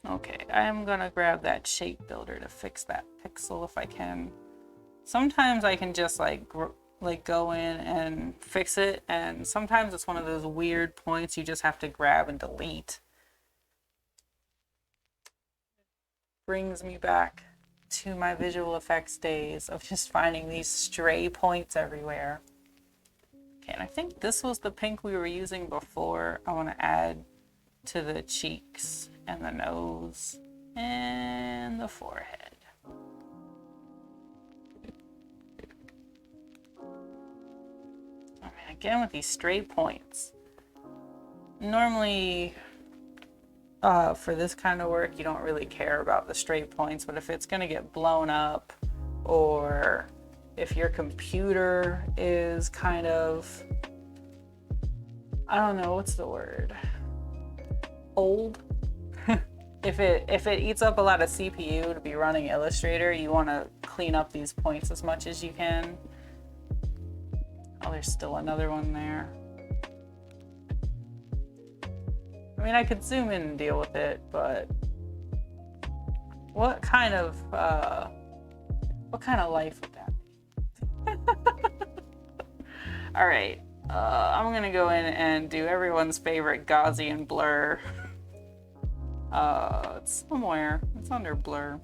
Okay, I'm gonna grab that shape builder to fix that pixel if I can. Sometimes I can just like go in and fix it, and sometimes it's one of those weird points you just have to grab and delete. Brings me back to my visual effects days of just finding these stray points everywhere. Okay, and I think this was the pink we were using before. I want to add to the cheeks and the nose and the forehead. I mean, again with these stray points. Normally, for this kind of work, you don't really care about the stray points, but if it's gonna get blown up, or if your computer is kind of, I don't know, what's the word? Old? If it eats up a lot of CPU to be running Illustrator, you want to clean up these points as much as you can. Oh, there's still another one there. I mean, I could zoom in and deal with it, but what kind of life would that be? All right, I'm gonna go in and do everyone's favorite Gaussian blur. It's somewhere. It's under blur.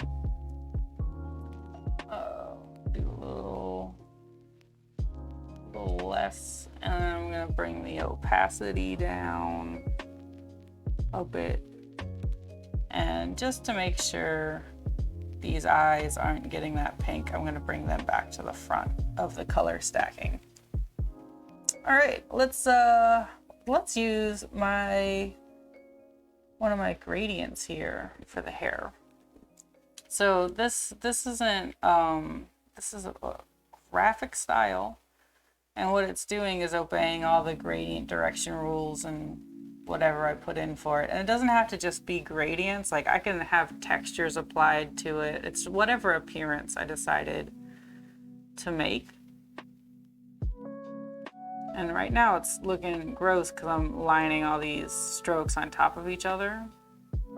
Do a little less, and then I'm gonna bring the opacity down a bit, and just to make sure these eyes aren't getting that pink, I'm gonna bring them back to the front of the color stacking. All right, let's use one of my gradients here for the hair. So this isn't this is a graphic style, and what it's doing is obeying all the gradient direction rules and whatever I put in for it. And it doesn't have to just be gradients, like I can have textures applied to it. It's whatever appearance I decided to make. And right now it's looking gross because I'm lining all these strokes on top of each other,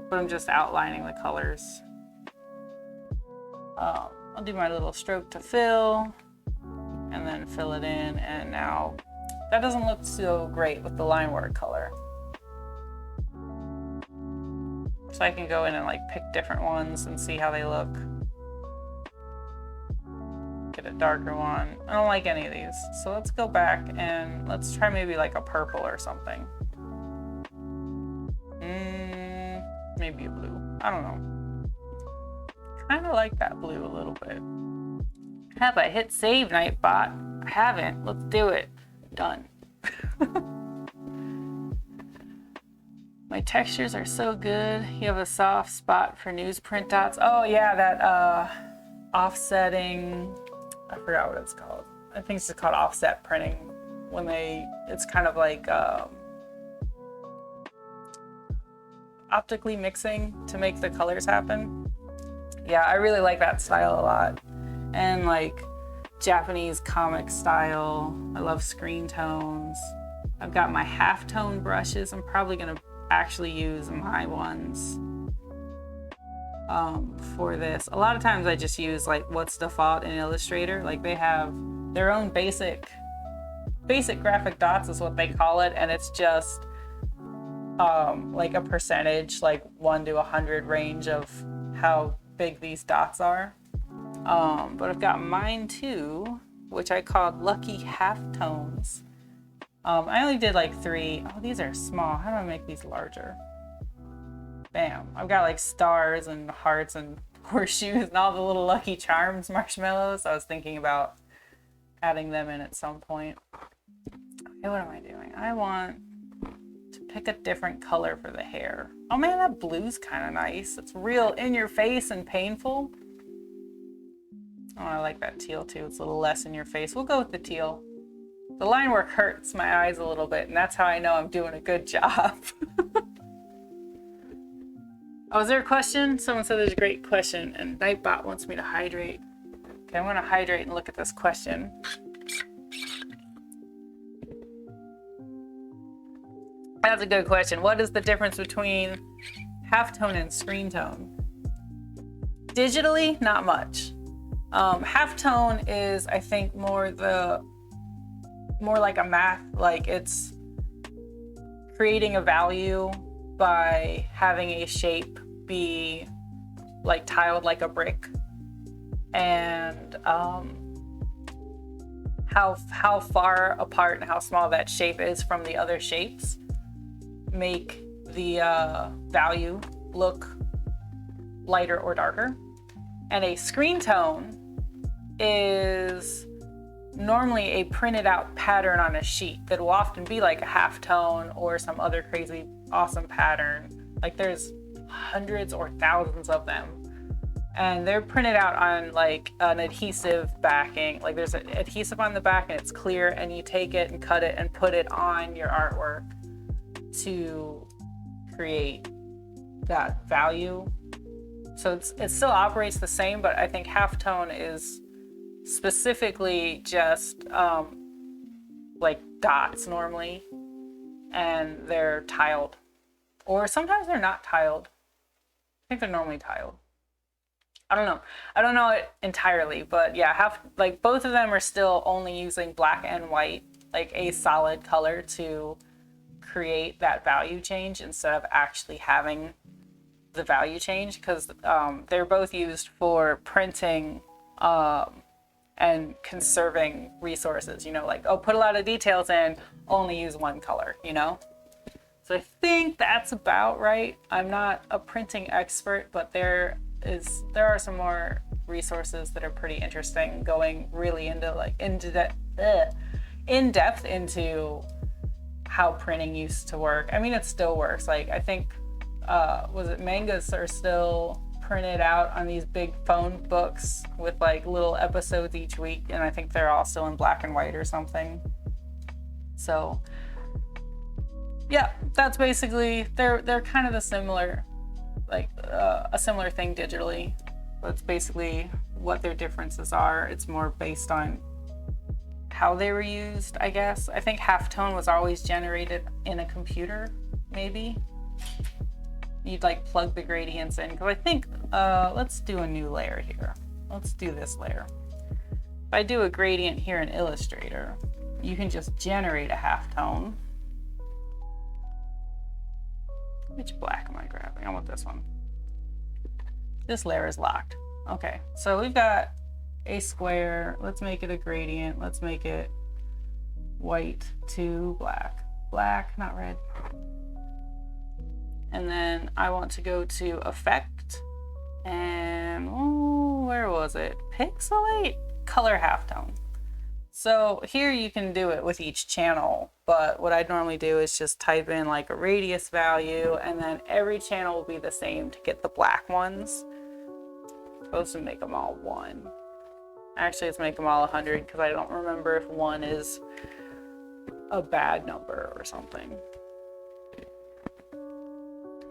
but I'm just outlining the colors. I'll do my little stroke to fill and then fill it in, and now that doesn't look so great with the line work color. So I can go in and like pick different ones and see how they look. Get a darker one. I don't like any of these. So let's go back and let's try maybe like a purple or something. Maybe a blue. I don't know. Kind of like that blue a little bit. Have I hit save, Nightbot? I haven't. Let's do it. Done. My textures are so good. You have a soft spot for newsprint dots. Oh yeah, that offsetting, I forgot what it's called. I think it's just called offset printing. When it's kind of like optically mixing to make the colors happen. Yeah, I really like that style a lot. And like Japanese comic style. I love screen tones. I've got my halftone brushes. I'm probably gonna actually use my ones for this. A lot of times I just use like what's default in Illustrator. Like they have their own basic graphic dots is what they call it, and it's just like a percentage, like 1 to 100 range of how big these dots are. But I've got mine too, which I called Lucky Halftones. I only did like 3. Oh, these are small. How do I make these larger? Bam. I've got like stars and hearts and horseshoes and all the little Lucky Charms marshmallows. I was thinking about adding them in at some point. Okay, what am I doing? I want to pick a different color for the hair. Oh man, that blue's kind of nice. It's real in your face and painful. Oh, I like that teal too. It's a little less in your face. We'll go with the teal. The line work hurts my eyes a little bit, and that's how I know I'm doing a good job. Oh, is there a question? Someone said there's a great question, and Nightbot wants me to hydrate. Okay, I'm gonna hydrate and look at this question. That's a good question. What is the difference between halftone and screen tone? Digitally, not much. Halftone is, I think, more like a math, like it's creating a value by having a shape be like tiled like a brick, and how far apart and how small that shape is from the other shapes make the value look lighter or darker. And a screen tone is normally a printed out pattern on a sheet that will often be like a halftone or some other crazy awesome pattern. Like there's hundreds or thousands of them, and they're printed out on like an adhesive backing. Like there's an adhesive on the back and it's clear, and you take it and cut it and put it on your artwork to create that value. So it still operates the same, but I think halftone is specifically just like dots normally, and they're tiled, or sometimes they're not tiled. I think they're normally tiled. I don't know it entirely, but yeah, like both of them are still only using black and white, like a solid color, to create that value change instead of actually having the value change, because they're both used for printing and conserving resources, you know, like, oh, put a lot of details in, only use one color, you know? So I think that's about right. I'm not a printing expert, but there are some more resources that are pretty interesting, going really into like in depth into how printing used to work. I mean, it still works. Like I think mangas are still printed out on these big phone books with like little episodes each week, and I think they're all still in black and white or something. So yeah, that's basically, they're kind of the similar, like a similar thing digitally. That's basically what their differences are. It's more based on how they were used, I guess. I think halftone was always generated in a computer, maybe. You'd like plug the gradients in, because I think, let's do a new layer here. Let's do this layer. If I do a gradient here in Illustrator, you can just generate a halftone. Which black am I grabbing? I want this one. This layer is locked. Okay, so we've got a square. Let's make it a gradient. Let's make it white to black. Black, not red. And then I want to go to Effect, and where was it? Pixelate, color halftone. So here you can do it with each channel, but what I'd normally do is just type in like a radius value, and then every channel will be the same to get the black ones. I'm supposed to make them all 1. Actually, let's make them all 100, because I don't remember if 1 is a bad number or something.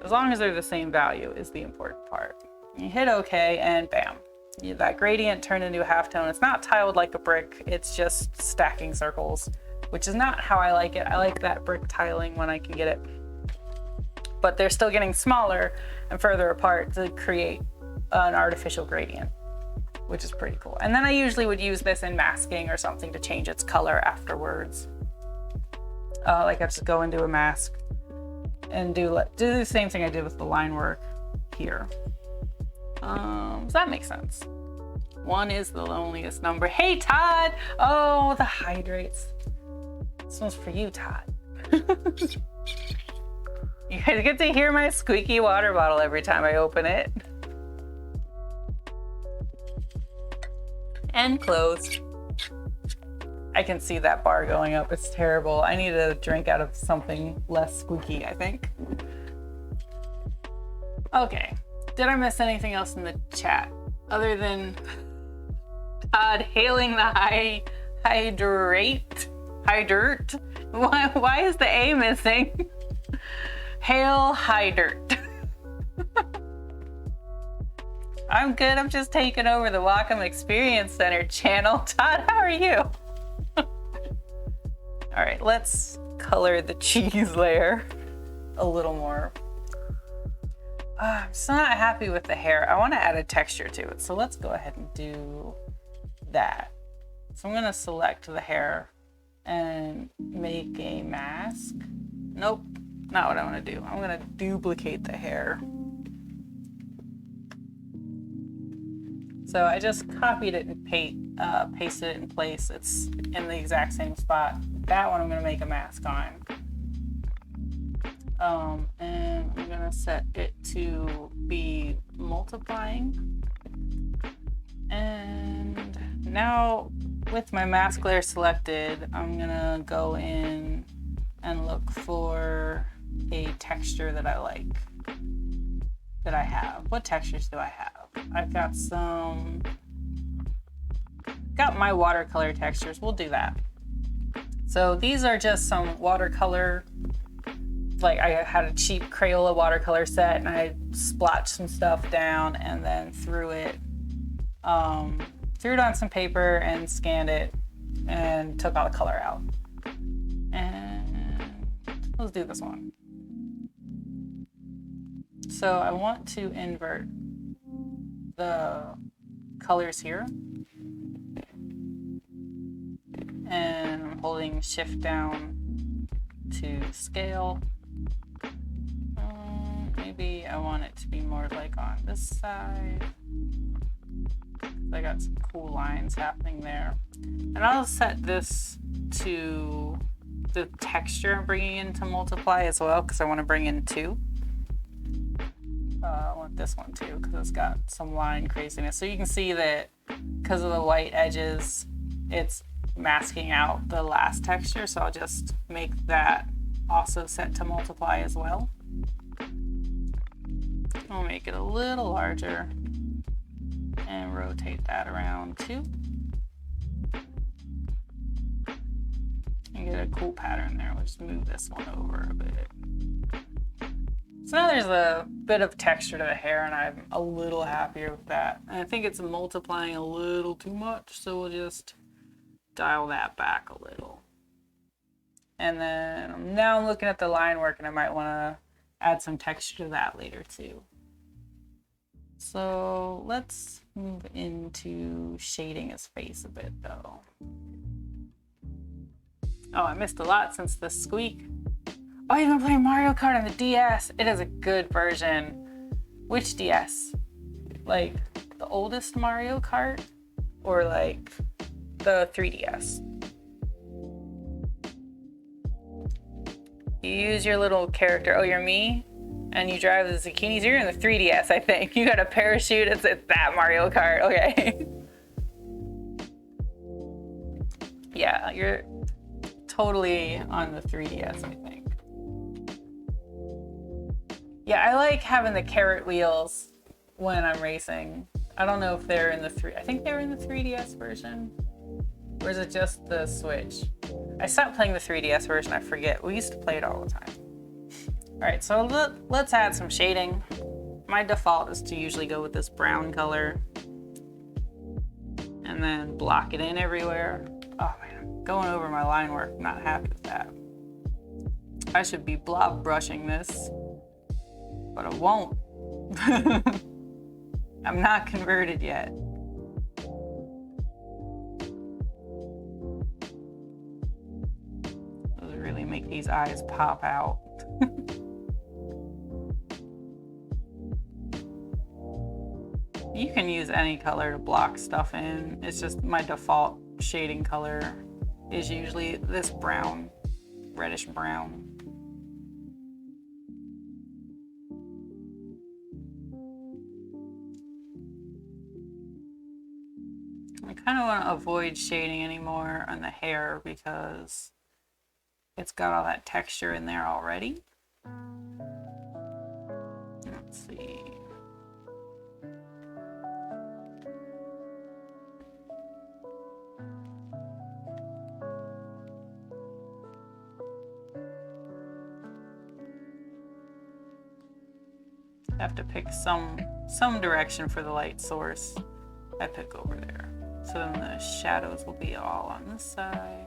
As long as they're the same value is the important part. You hit OK, and bam. That gradient turned into a halftone. It's not tiled like a brick, it's just stacking circles, which is not how I like it. I like that brick tiling when I can get it. But they're still getting smaller and further apart to create an artificial gradient, which is pretty cool. And then I usually would use this in masking or something to change its color afterwards. Like I just go into a mask and do the same thing I did with the line work here. Does that make sense? 1 is the loneliest number. Hey, Todd! Oh, the hydrates. This one's for you, Todd. You guys get to hear my squeaky water bottle every time I open it. And close. I can see that bar going up. It's terrible. I need a drink out of something less squeaky, I think. Okay. Did I miss anything else in the chat other than Todd hailing the hydrate? Why is the A missing? Hail hydrate. I'm good. I'm just taking over the Wacom Experience Center channel. Todd, how are you? All right, let's color the cheese layer a little more. I'm still not happy with the hair. I want to add a texture to it, so let's go ahead and do that. So I'm gonna select the hair and make a mask. Nope, not what I want to do. I'm gonna duplicate the hair. So I just copied it and pasted it in place. It's in the exact same spot. That one I'm gonna make a mask on. And I'm gonna set it to be multiplying. And now with my mask layer selected, I'm gonna go in and look for a texture that I like, that I have. What textures do I have? I've got my watercolor textures. We'll do that. So these are just some watercolor, like I had a cheap Crayola watercolor set and I splotched some stuff down and then threw it on some paper and scanned it and took all the color out. And let's do this one. So I want to invert the colors here. And I'm holding shift down to scale. Maybe I want it to be more like on this side. I got some cool lines happening there. And I'll set this to the texture I'm bringing in to multiply as well, because I want to bring in 2. I want this one too, because it's got some line craziness. So you can see that because of the white edges, it's masking out the last texture. So I'll just make that also set to multiply as well. I'll make it a little larger and rotate that around too. And get a cool pattern there. We'll just move this one over a bit. So now there's a bit of texture to the hair and I'm a little happier with that. And I think it's multiplying a little too much, so we'll just dial that back a little. And then now I'm looking at the line work and I might want to add some texture to that later too. So let's move into shading his face a bit though. Oh, I missed a lot since the squeak. Oh, you've been playing Mario Kart on the DS. It is a good version. Which DS? Like the oldest Mario Kart or like the 3DS? You use your little character. Oh, you're me? And you drive the zucchinis. You're in the 3DS, I think. You got a parachute. It's that Mario Kart. Okay. Yeah, you're totally on the 3DS, I think. Yeah, I like having the carrot wheels when I'm racing. I don't know if they're in the I think they're in the 3DS version. Or is it just the Switch? I stopped playing the 3DS version, I forget. We used to play it all the time. All right, so let's add some shading. My default is to usually go with this brown color and then block it in everywhere. Oh man, going over my line work, not happy with that. I should be blob brushing this, but I won't. I'm not converted yet. Those really make these eyes pop out. You can use any color to block stuff in. It's just my default shading color is usually this brown, reddish brown. kind of want to avoid shading anymore on the hair because it's got all that texture in there already. Let's see. I have to pick some direction for the light source. I pick over there. So then the shadows will be all on this side.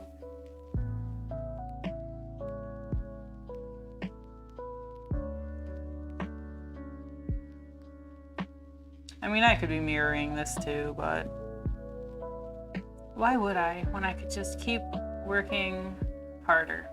I mean, I could be mirroring this too, but why would I when I could just keep working harder?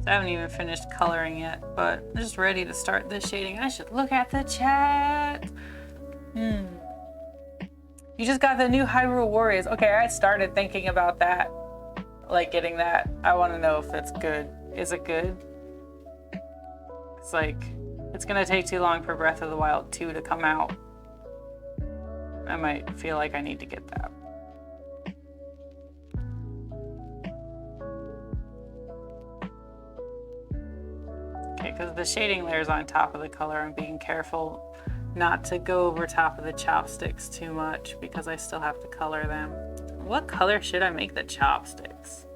I haven't even finished coloring yet, but I'm just ready to start this shading. I should look at the chat. You just got the new Hyrule Warriors. Okay, I started thinking about that, like getting that. I want to know if it's good. Is it good? It's like, it's gonna take too long for Breath of the Wild 2 to come out. I might feel like I need to get that. Because the shading layer is on top of the color, I'm being careful not to go over top of the chopsticks too much because I still have to color them. What color should I make the chopsticks?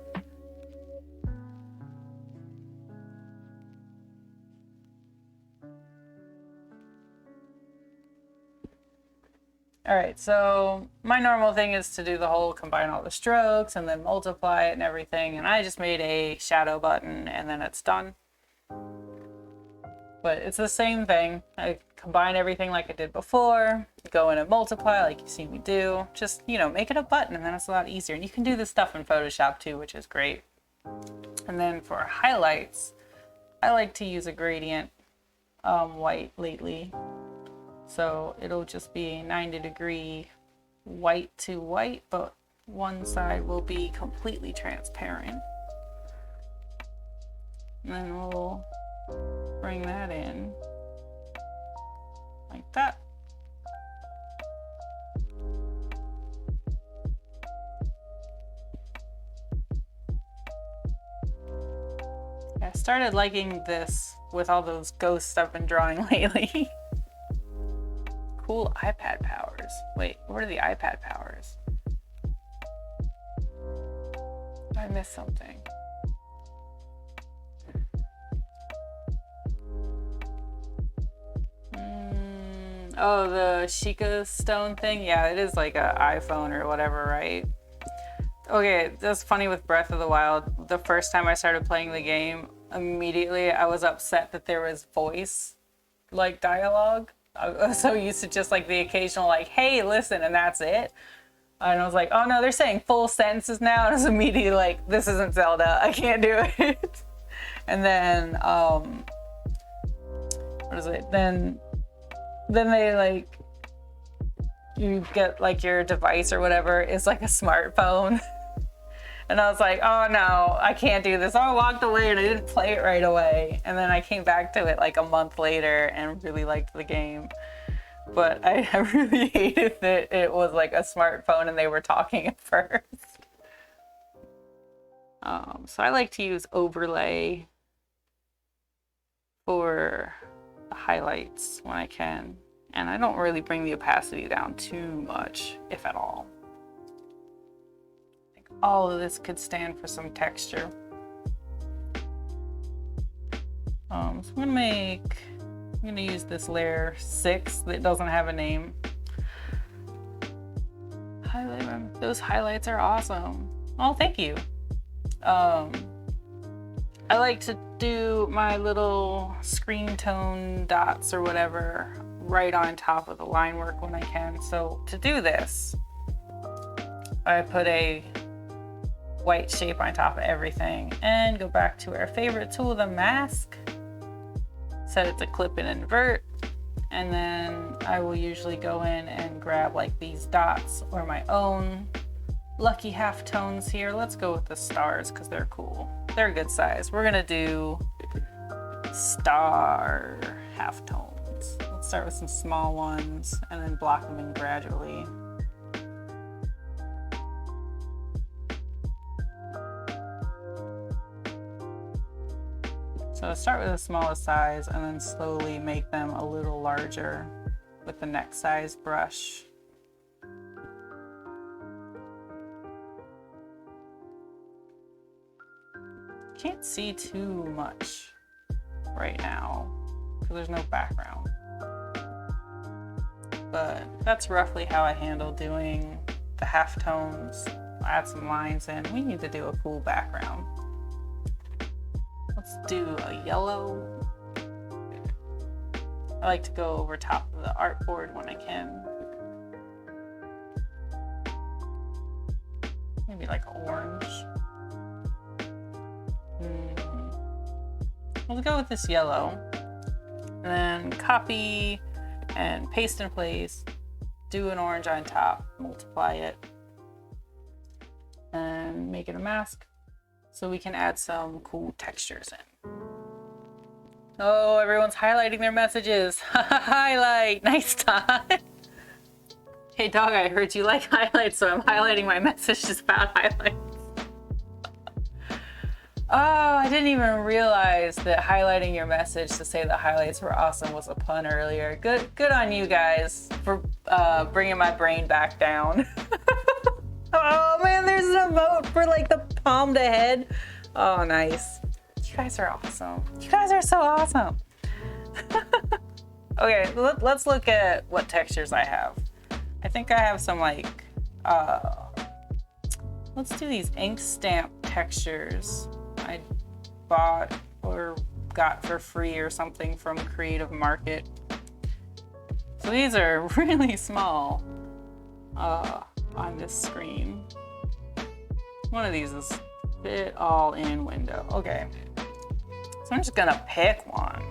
All right, so my normal thing is to do the whole combine all the strokes and then multiply it and everything, and I just made a shadow button and then it's done. But it's the same thing. I combine everything like I did before, go in and multiply like you see me do. Just, you know, make it a button and then it's a lot easier. And you can do this stuff in Photoshop too, which is great. And then for highlights, I like to use a gradient white lately. So it'll just be a 90-degree white to white, but one side will be completely transparent. And then we'll bring that in like that. I started liking this with all those ghosts I've been drawing lately. Cool iPad powers. Wait, what are the iPad powers? I missed something. Oh, the Sheikah stone thing? Yeah, it is like an iPhone or whatever, right? Okay, that's funny with Breath of the Wild. The first time I started playing the game, immediately I was upset that there was voice, like, dialogue. I was so used to just like the occasional like, hey, listen, and that's it. And I was like, oh no, they're saying full sentences now. And I was immediately like, this isn't Zelda, I can't do it. And then, what is it? Then they like, you get like your device or whatever is like a smartphone. And I was like, oh no, I can't do this. I walked away and I didn't play it right away. And then I came back to it like a month later and really liked the game. But I really hated that it was like a smartphone and they were talking at first. So I like to use overlay for the highlights when I can. And I don't really bring the opacity down too much, if at all. All of this could stand for some texture. So I'm gonna use this layer 6 that doesn't have a name. Highlight, those highlights are awesome. Oh, thank you. I like to do my little screen tone dots or whatever right on top of the line work when I can. So to do this, I put a white shape on top of everything and go back to our favorite tool, the mask. Set it to clip and invert, And then I will usually go in and grab like these dots or my own lucky halftones here. Let's go with the stars because they're cool. They're a good size. We're gonna do star halftones. Let's start with some small ones and then block them in gradually. So start with the smallest size and then slowly make them a little larger with the next size brush. Can't see too much right now because there's no background. But that's roughly how I handle doing the halftones. I'll add some lines in. We need to do a cool background. Let's do a yellow. I like to go over top of the artboard when I can. Maybe like orange. We'll go with this yellow. And then copy and paste in place. Do an orange on top, multiply it, and make it a mask. So we can add some cool textures in. Oh, everyone's highlighting their messages. Highlight, nice time. Hey dog, I heard you like highlights, so I'm highlighting my messages about highlights. Oh, I didn't even realize that highlighting your message to say the highlights were awesome was a pun earlier. Good on you guys for bringing my brain back down. Oh man, there's an emote for like the palm to head. Oh, nice. You guys are awesome. You guys are so awesome. Okay, let's look at what textures I have. I think I have some like, let's do these ink stamp textures I bought or got for free or something from Creative Market. So these are really small on this screen. One of these is fit all in window. Okay, so I'm just gonna pick one.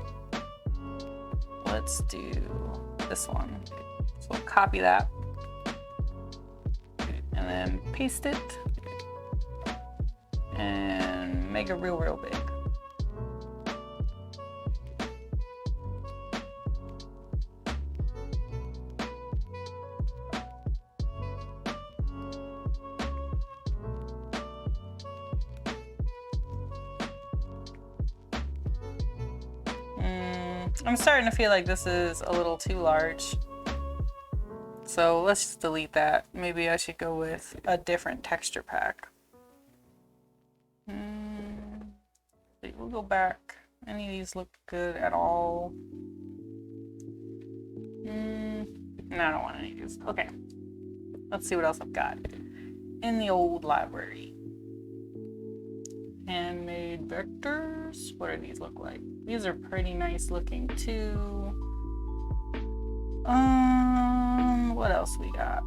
Let's do this one. So we'll copy that and then paste it and make it real big. I'm starting to feel like this is a little too large. So let's just delete that. Maybe I should go with a different texture pack. We'll go back. Any of these look good at all? No, I don't want any of these. Okay. Let's see what else I've got in the old library. Handmade vectors. What do these look like? These are pretty nice looking too. What else we got?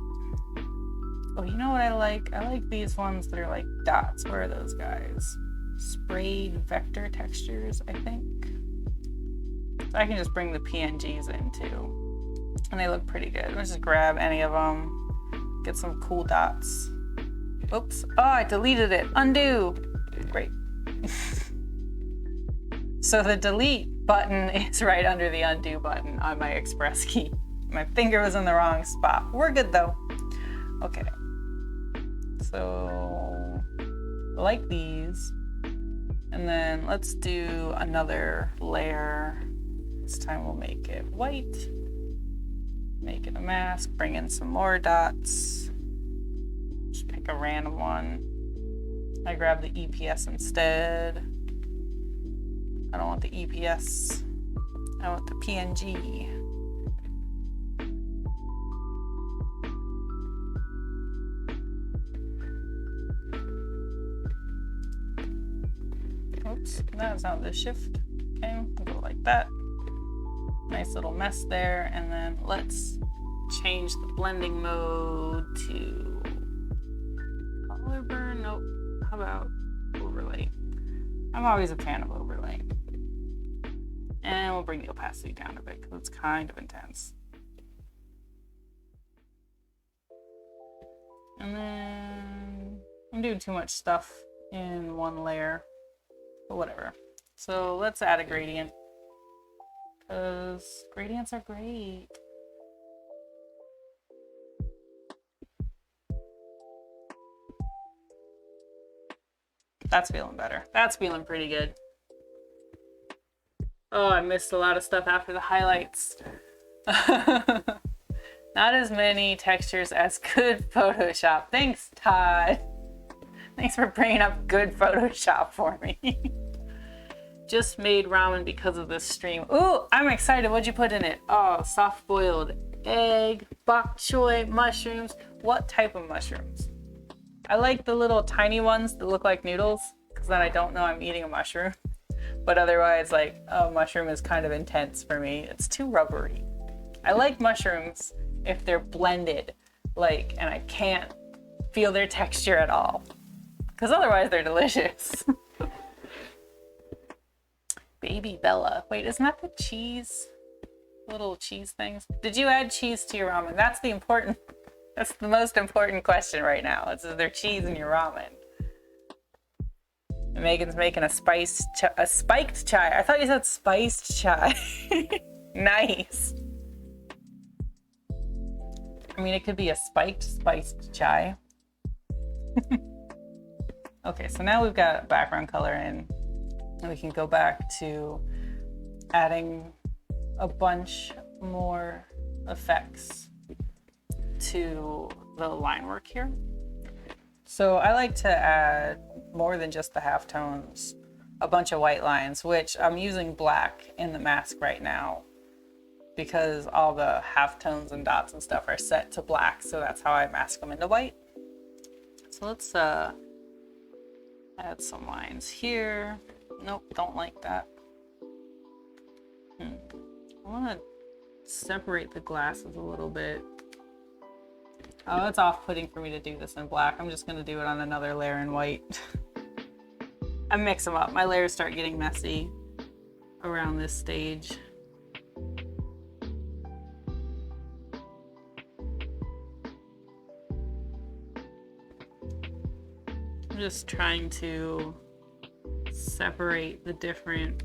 Oh, you know what I like? I like these ones that are like dots. Where are those guys? Sprayed vector textures, I think. So I can just bring the PNGs in too. And they look pretty good. Let's just grab any of them. Get some cool dots. Oops. Oh, I deleted it. Undo. Great. So the delete button is right under the undo button on my express key. My finger was in the wrong spot. We're good though. Okay. So I like these. And then let's do another layer. This time we'll make it white. Make it a mask. Bring in some more dots. Just pick a random one. I grab the EPS instead. I don't want the EPS. I want the PNG. Oops, that's not the shift. Okay, we'll go like that. Nice little mess there. And then let's change the blending mode to color burn. Nope. How about overlay? I'm always a fan of overlay. And we'll bring the opacity down a bit because it's kind of intense. And then I'm doing too much stuff in one layer, but whatever. So let's add a gradient because gradients are great. That's feeling better. That's feeling pretty good. Oh, I missed a lot of stuff after the highlights. Not as many textures as good Photoshop. Thanks, Todd. Thanks for bringing up good Photoshop for me. Just made ramen because of this stream. Ooh, I'm excited. What'd you put in it? Oh, soft-boiled egg, bok choy, mushrooms. What type of mushrooms? I like the little tiny ones that look like noodles because then I don't know I'm eating a mushroom. But otherwise, like, a mushroom is kind of intense for me. It's too rubbery. I like mushrooms if they're blended, like, and I can't feel their texture at all. Because otherwise they're delicious. Baby Bella. Wait, isn't that the cheese? Little cheese things? Did you add cheese to your ramen? That's the most important question right now. Is there cheese in your ramen? And Megan's making a spiked chai. I thought you said spiced chai. Nice. I mean, it could be a spiced chai. Okay, so now we've got background color in, and we can go back to adding a bunch more effects to the line work here. So I like to add more than just the halftones, a bunch of white lines, which I'm using black in the mask right now because all the halftones and dots and stuff are set to black, so that's how I mask them into white. So let's add some lines here. Nope, don't like that. I want to separate the glasses a little bit. Oh, it's off-putting for me to do this in black. I'm just going to do it on another layer in white. I mix them up. My layers start getting messy around this stage. I'm just trying to separate the different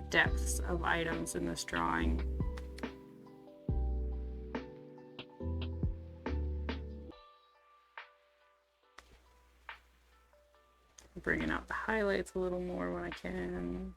depths of items in this drawing. Bringing out the highlights a little more when I can.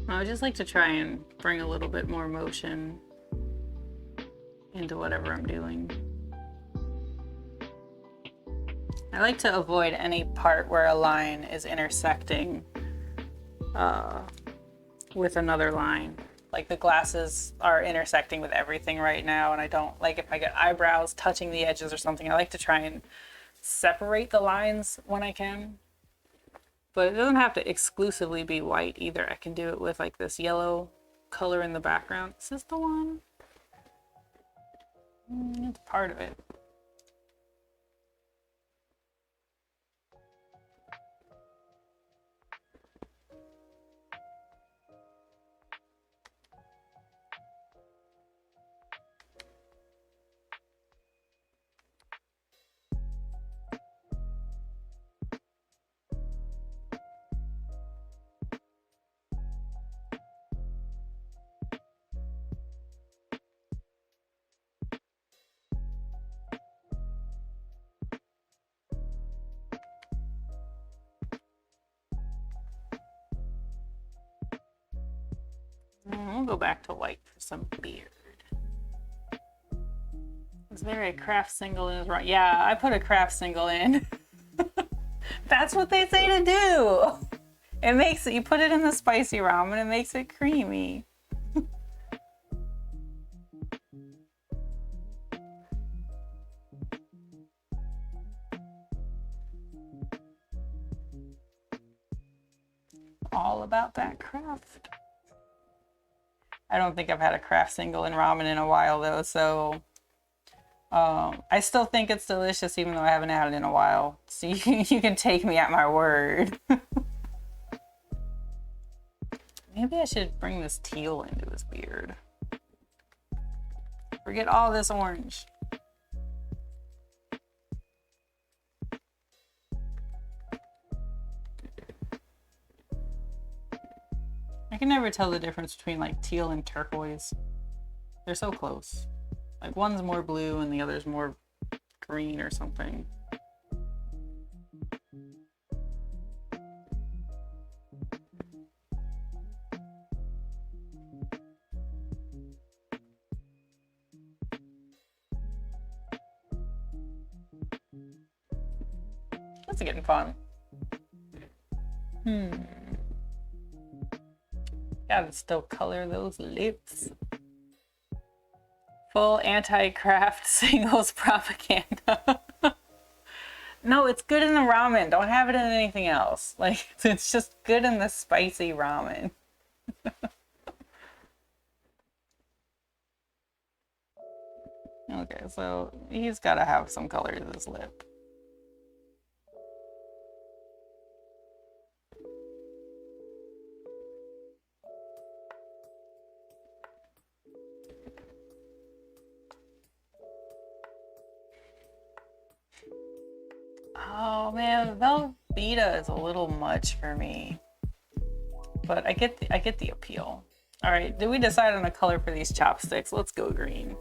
I would just like to try and bring a little bit more motion into whatever I'm doing. I like to avoid any part where a line is intersecting with another line. Like the glasses are intersecting with everything right now, and I don't like if I get eyebrows touching the edges or something. I like to try and separate the lines when I can. But it doesn't have to exclusively be white either. I can do it with like this yellow color in the background. Is this the one? It's part of it. We'll go back to white for some beard. Is there a craft single in his right? Yeah, I put a craft single in. That's what they say to do. It makes it, you put it in the spicy ramen, it makes it creamy. all about that craft. I don't think I've had a craft single in ramen in a while though, so I still think it's delicious even though I haven't had it in a while. So you can take me at my word. Maybe I should bring this teal into his beard. Forget all this orange. I can never tell the difference between like teal and turquoise. They're so close. Like one's more blue and the other's more green or something. That's getting fun. Gotta still color those lips. Full anti-craft singles propaganda. No, it's good in the ramen. Don't have it in anything else. Like, it's just good in the spicy ramen. Okay, so he's gotta have some color to this lip. Oh man, Velveeta is a little much for me, but I get the appeal. All right, did we decide on a color for these chopsticks? Let's go green.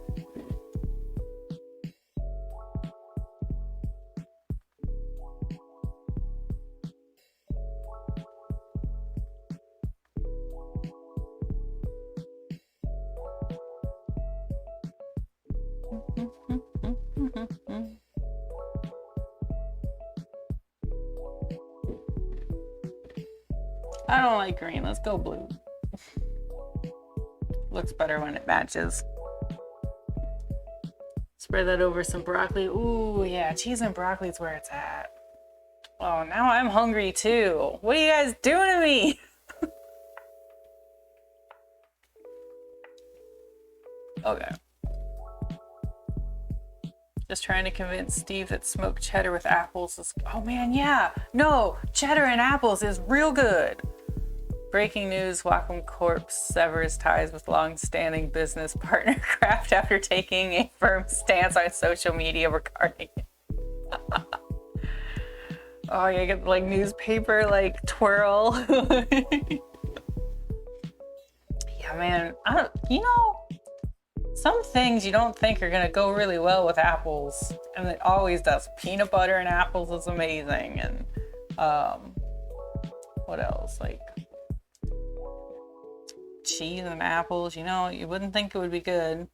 I don't like green. Let's go blue. Looks better when it matches. Spread that over some broccoli. Ooh, yeah, cheese and broccoli is where it's at. Oh, now I'm hungry too. What are you guys doing to me? Okay. Just trying to convince Steve that smoked cheddar with apples is... Oh man, yeah. No, cheddar and apples is real good. Breaking news, Wacom Corp severs ties with long-standing business partner Kraft after taking a firm stance on social media regarding it. Oh, you get like newspaper like twirl. Yeah, man. You know, some things you don't think are gonna go really well with apples, and it always does. Peanut butter and apples is amazing, and what else? Like cheese and apples, you know, you wouldn't think it would be good.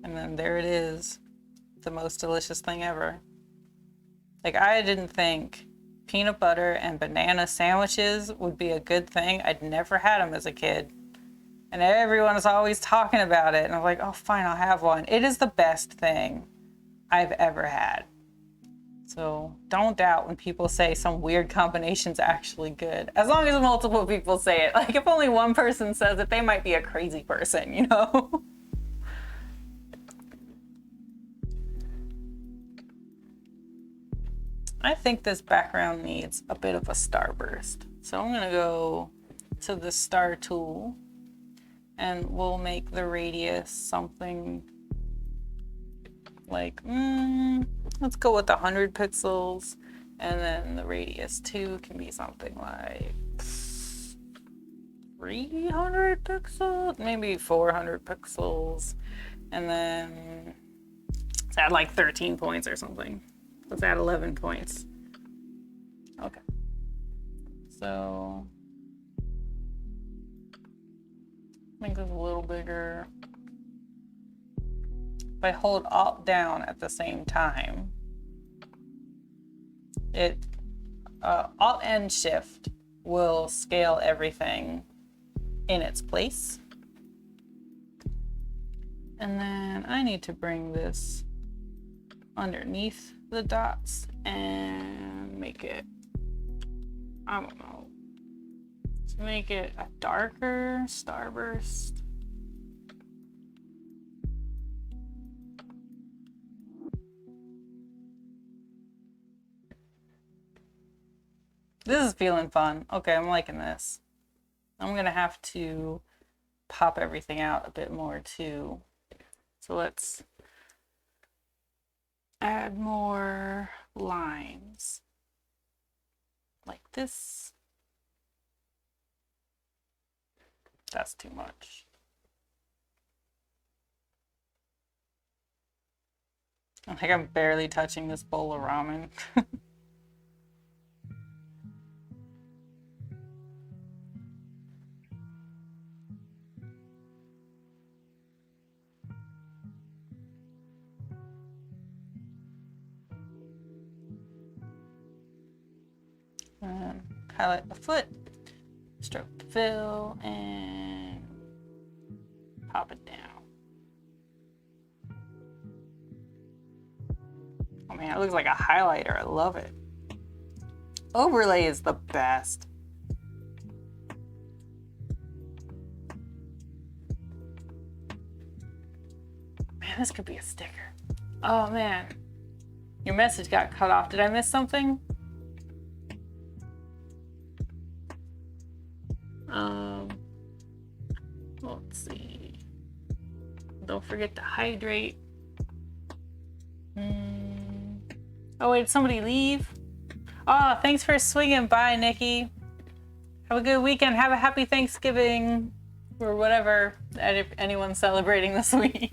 And then there it is, the most delicious thing ever. Like, I didn't think peanut butter and banana sandwiches would be a good thing. I'd never had them as a kid. And everyone is always talking about it. And I'm like, oh, fine, I'll have one. It is the best thing I've ever had. So don't doubt when people say some weird combination's actually good. As long as multiple people say it. Like, if only one person says it, they might be a crazy person, you know? I think this background needs a bit of a starburst. So I'm gonna go to the star tool and we'll make the radius something like, let's go with 100 pixels, and then the radius 2 can be something like 300 pixels, maybe 400 pixels, and then let's add like 13 points or something. Let's add 11 points. Okay. So make this a little bigger. If I hold Alt down at the same time, Alt and Shift will scale everything in its place. And then I need to bring this underneath the dots and make it, I don't know, make it a darker starburst. This is feeling fun. Okay, I'm liking this. I'm gonna have to pop everything out a bit more too. So let's add more lines like this. That's too much. I think I'm barely touching this bowl of ramen. And highlight the foot, stroke the fill, and pop it down. Oh man, it looks like a highlighter. I love it. Overlay is the best. Man, this could be a sticker. Oh man, your message got cut off. Did I miss something? Let's see. Don't forget to hydrate. Oh wait, did somebody leave? Oh, thanks for swinging by, Nikki. Have a good weekend. Have a happy Thanksgiving or whatever anyone's celebrating this week.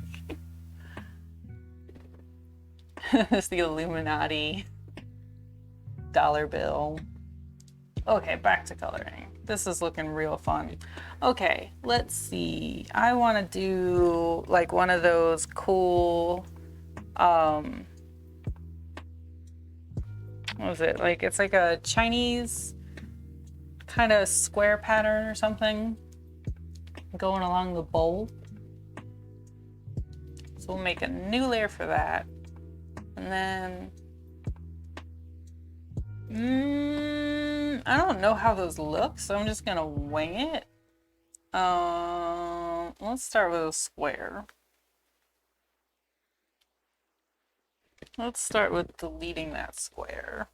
It's the Illuminati dollar bill. Okay, back to coloring. This is looking real fun. Okay, let's see. I want to do like one of those cool, what was it? Like, it's like a Chinese kind of square pattern or something going along the bowl. So we'll make a new layer for that. And then, I don't know how those look, so I'm just gonna wing it. Let's start with a square. Let's start with deleting that square.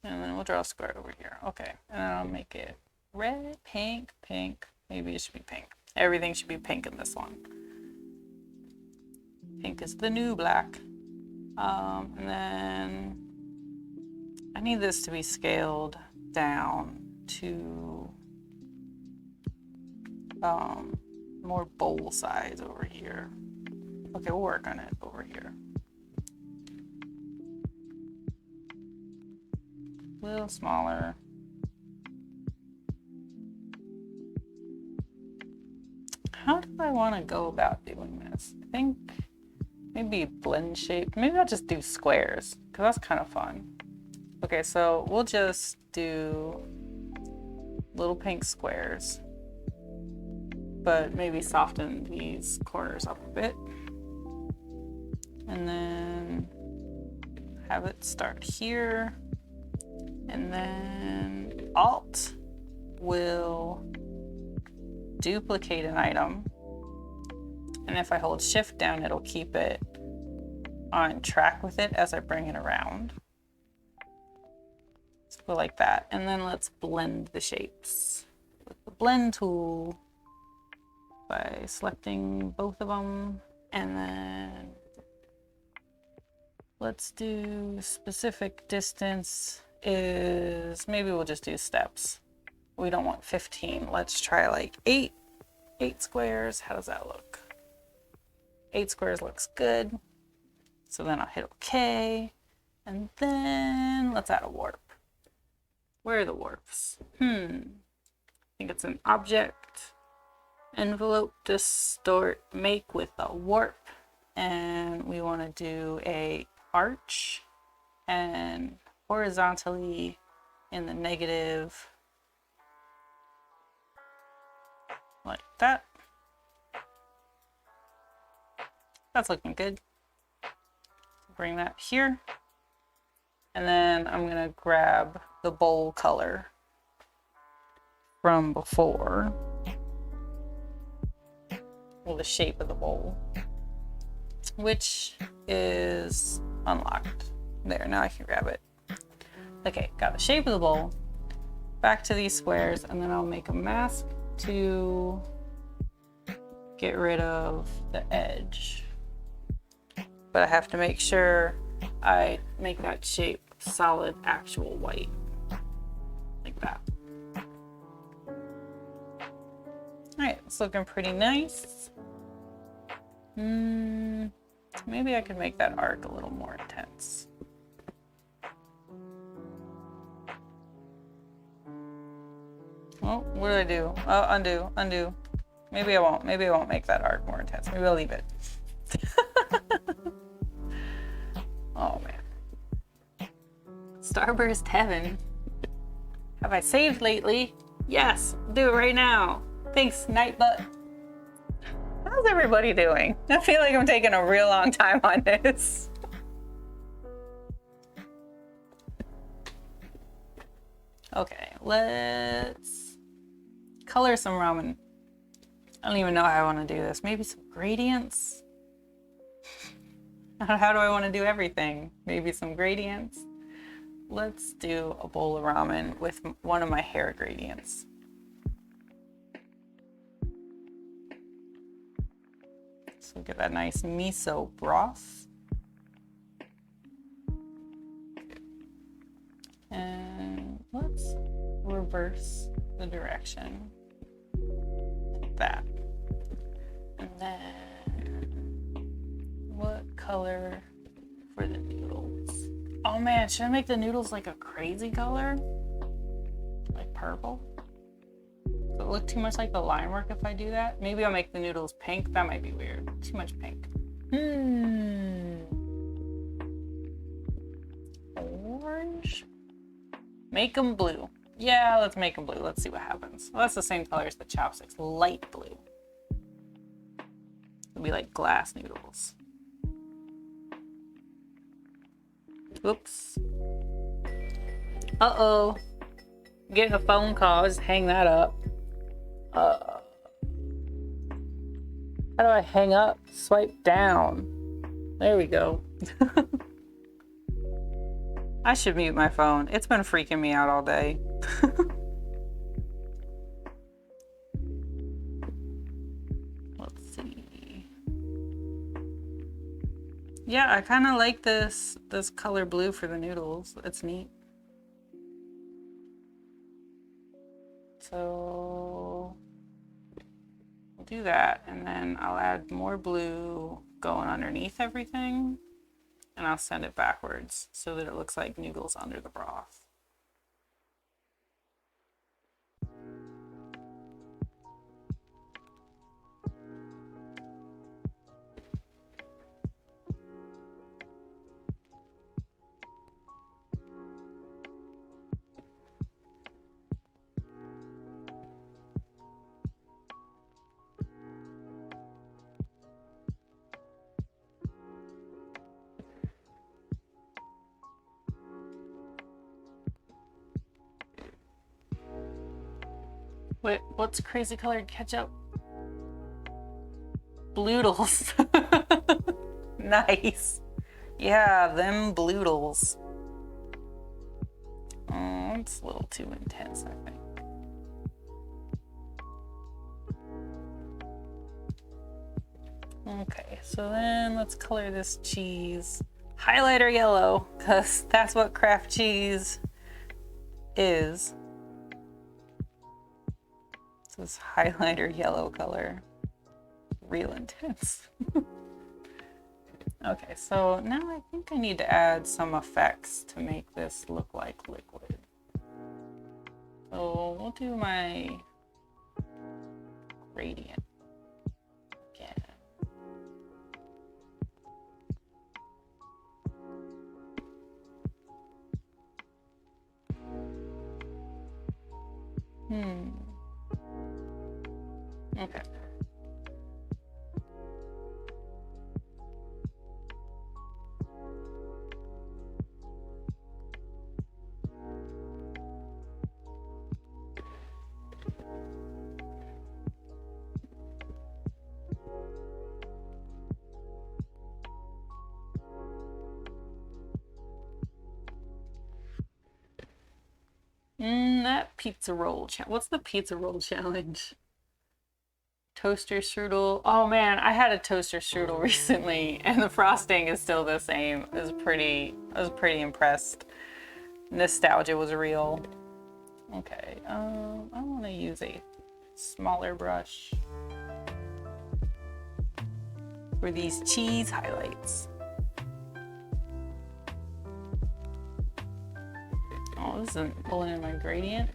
And then we'll draw a square over here. Okay, and I'll make it red, pink, pink. Maybe it should be pink. Everything should be pink in this one. Pink is the new black. And then I need this to be scaled down to more bowl size over here. Okay, we'll work on it over here. A little smaller. How do I want to go about doing this? I think maybe blend shape. Maybe I'll just do squares because that's kind of fun. Okay, so we'll just do little pink squares, but maybe soften these corners up a bit. And then have it start here. And then Alt will duplicate an item. And if I hold Shift down, it'll keep it on track with it as I bring it around. So go like that. And then let's blend the shapes with the blend tool by selecting both of them. And then let's do specific distance is, maybe we'll just do steps. We don't want 15. Let's try like 8 squares. How does that look? 8 squares looks good. So then I'll hit OK. And then let's add a warp. Where are the warps? I think it's an object, envelope, distort, make with a warp. And we want to do a arch and horizontally in the negative like that. That's looking good. Bring that here. And then I'm gonna grab the bowl color from before. Well, the shape of the bowl, which is unlocked. There, now I can grab it. Okay, got the shape of the bowl. Back to these squares, and then I'll make a mask to get rid of the edge. But I have to make sure I make that shape solid, actual white. Like that. Alright, it's looking pretty nice. Maybe I could make that arc a little more intense. Oh, what did I do? Oh, undo, undo. Maybe I won't make that arc more intense. Maybe I'll leave it. Oh man. Starburst Heaven. Have I saved lately? Yes, do it right now. Thanks, Nightbutt. How's everybody doing? I feel like I'm taking a real long time on this. Okay, let's color some ramen. I don't even know how I want to do this. Maybe some gradients? How do I want to do everything? Maybe some gradients? Let's do a bowl of ramen with one of my hair gradients. So get that nice miso broth. And let's reverse the direction like that. And then what color for the noodles? Oh man, should I make the noodles like a crazy color? Like purple? Does it look too much like the line work if I do that? Maybe I'll make the noodles pink. That might be weird. Too much pink. Orange? Make them blue. Yeah, let's make them blue. Let's see what happens. Well, that's the same color as the chopsticks. Light blue. It'll be like glass noodles. Oops. Uh-oh. Getting a phone call. Just hang that up. How do I hang up? Swipe down. There we go. I should mute my phone. It's been freaking me out all day. Let's see. Yeah, I kind of like this color blue for the noodles. It's neat. So we'll do that, and then I'll add more blue going underneath everything, and I'll send it backwards so that it looks like noodles under the broth. Wait, what's crazy colored ketchup? Bloodles. Nice. Yeah, them bloodles. Oh, it's a little too intense, I think. Okay, so then let's color this cheese highlighter yellow, because that's what craft cheese is. This highlighter yellow color. Real intense. Okay, so now I think I need to add some effects to make this look like liquid. So we'll do my gradient again. Okay. that pizza roll challenge. What's the pizza roll challenge? Toaster strudel. Oh man, I had a toaster strudel recently and the frosting is still the same. I was pretty impressed. Nostalgia was real. Okay, I want to use a smaller brush for these cheese highlights. Oh, this isn't pulling in my gradient.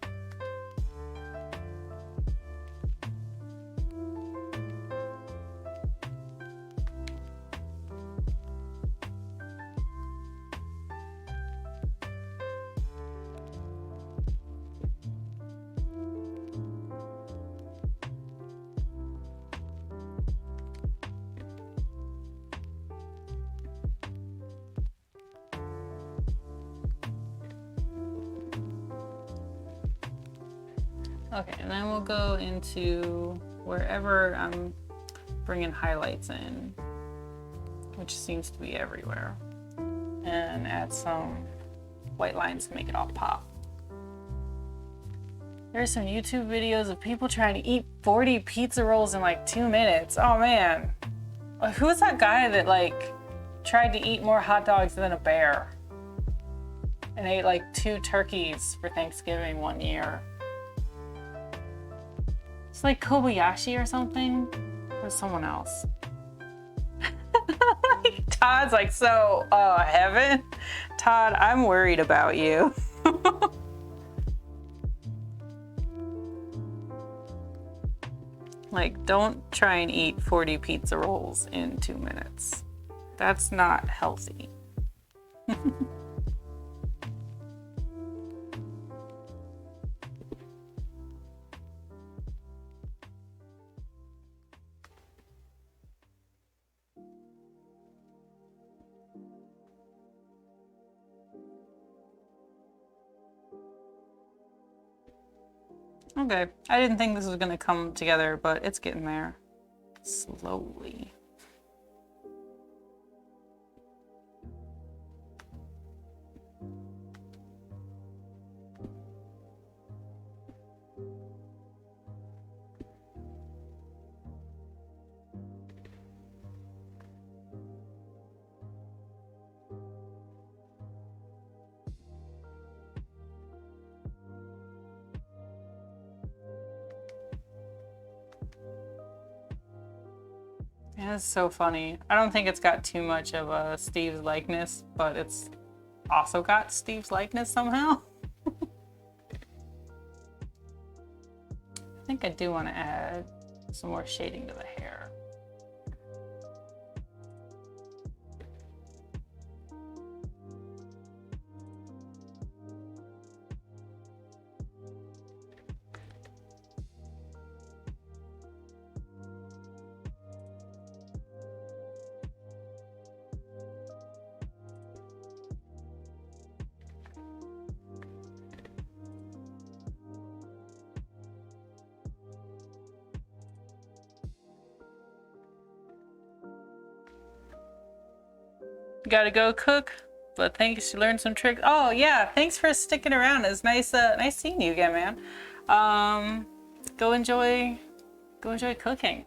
Okay, and then we'll go into wherever I'm bringing highlights in, which seems to be everywhere, and add some white lines to make it all pop. There's some YouTube videos of people trying to eat 40 pizza rolls in like 2 minutes. Oh man. Who's that guy that like tried to eat more hot dogs than a bear? And ate like 2 turkeys for Thanksgiving one year. It's like Kobayashi or something, or someone else. Todd's like, so, heaven? Todd, I'm worried about you. Like, don't try and eat 40 pizza rolls in 2 minutes. That's not healthy. Okay, I didn't think this was gonna come together, but it's getting there. Slowly. Yeah, it's so funny. I don't think it's got too much of a Steve's likeness, but it's also got Steve's likeness somehow. I think I do want to add some more shading to the hair. Gotta go cook, but thanks, you learned some tricks. Oh yeah, thanks for sticking around. It's nice nice seeing you again, man. Go enjoy cooking.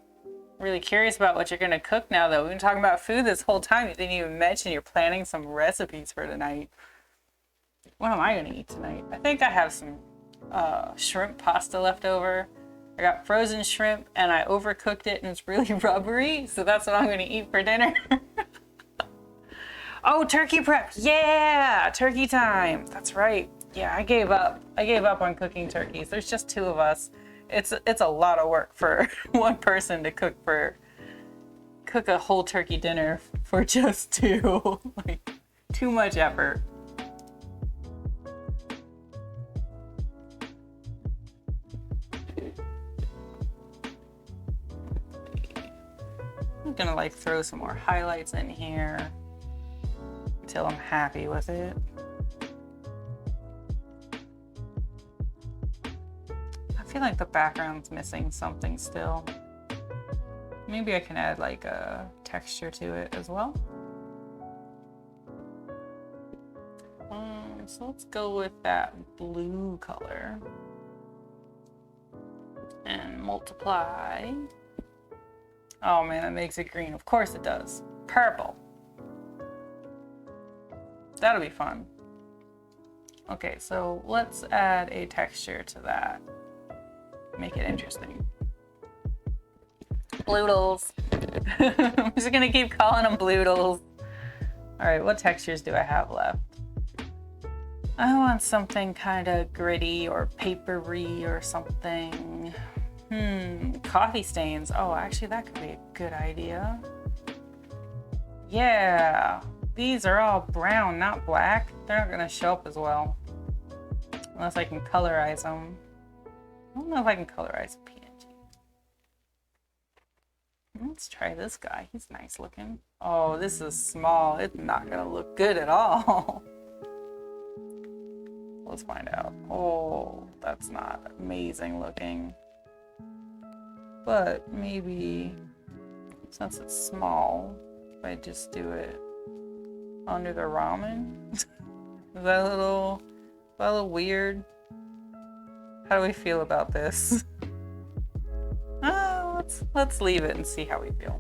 Really curious about what you're gonna cook now though. We've been talking about food this whole time. You didn't even mention you're planning some recipes for tonight. What am I gonna eat tonight? I think I have some shrimp pasta left over. I got frozen shrimp and I overcooked it and it's really rubbery, so that's what I'm gonna eat for dinner. Oh, turkey prep. Yeah, turkey time. That's right. Yeah, I gave up. I gave up on cooking turkeys. There's just 2 of us. It's a lot of work for one person to cook a whole turkey dinner for just 2. Like, too much effort. I'm gonna like throw some more highlights in here until I'm happy with it. I feel like the background's missing something still. Maybe I can add like a texture to it as well. So let's go with that blue color. multiply. Oh man, that makes it green. Of course it does. Purple. That'll be fun. Okay, so let's add a texture to that. Make it interesting. Bloodles. I'm just gonna keep calling them bloodles. All right, what textures do I have left? I want something kind of gritty or papery or something. Coffee stains. Oh, actually that could be a good idea. Yeah, these are all brown, not black. They're not gonna show up as well. Unless I can colorize them. I don't know if I can colorize a PNG. Let's try this guy. He's nice looking. Oh, this is small. It's not gonna look good at all. Let's find out. Oh, that's not amazing looking. But maybe, since it's small, if I just do it under the ramen. Is that a little weird? How do we feel about this? Let's leave it and see how we feel.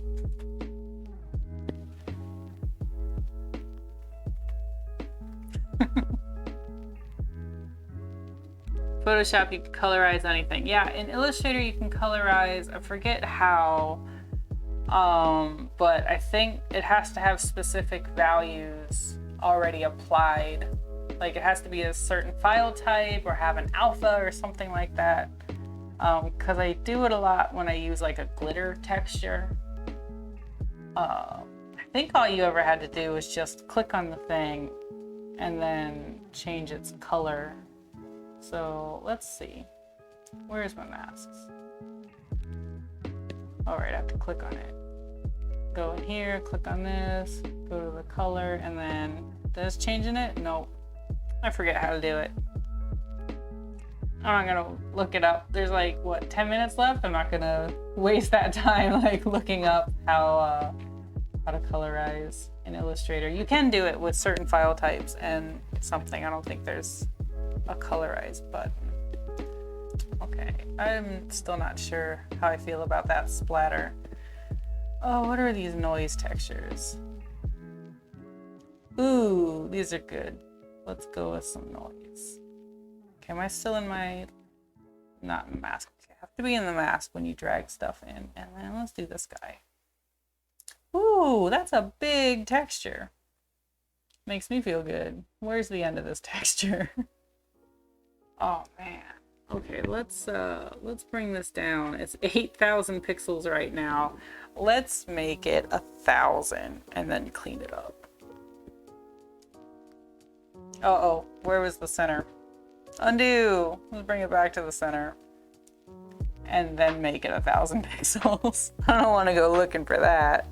Photoshop, you can colorize anything. Yeah, in Illustrator you can colorize, I forget how, but I think it has to have specific values already applied. Like it has to be a certain file type or have an alpha or something like that. Because I do it a lot when I use like a glitter texture. I think all you ever had to do was just click on the thing and then change its color. So let's see. Where's my masks? All right, I have to click on it. Go in here, click on this, go to the color, and then does changing it? Nope. I forget how to do it. I'm not gonna look it up. There's like, what, 10 minutes left? I'm not gonna waste that time like looking up how to colorize in Illustrator. You can do it with certain file types and something. I don't think there's a colorize button. Okay, I'm still not sure how I feel about that splatter. Oh, what are these noise textures? Ooh, these are good. Let's go with some noise. Okay, am I still in my, not in mask? Okay, I have to be in the mask when you drag stuff in. And then let's do this guy. Ooh, that's a big texture. Makes me feel good. Where's the end of this texture? Oh man. Okay, let's bring this down. It's 8,000 pixels right now. Let's make it 1,000 and then clean it up. Uh-oh, where was the center? Undo. Let's bring it back to the center. And then make it 1,000 pixels. I don't want to go looking for that.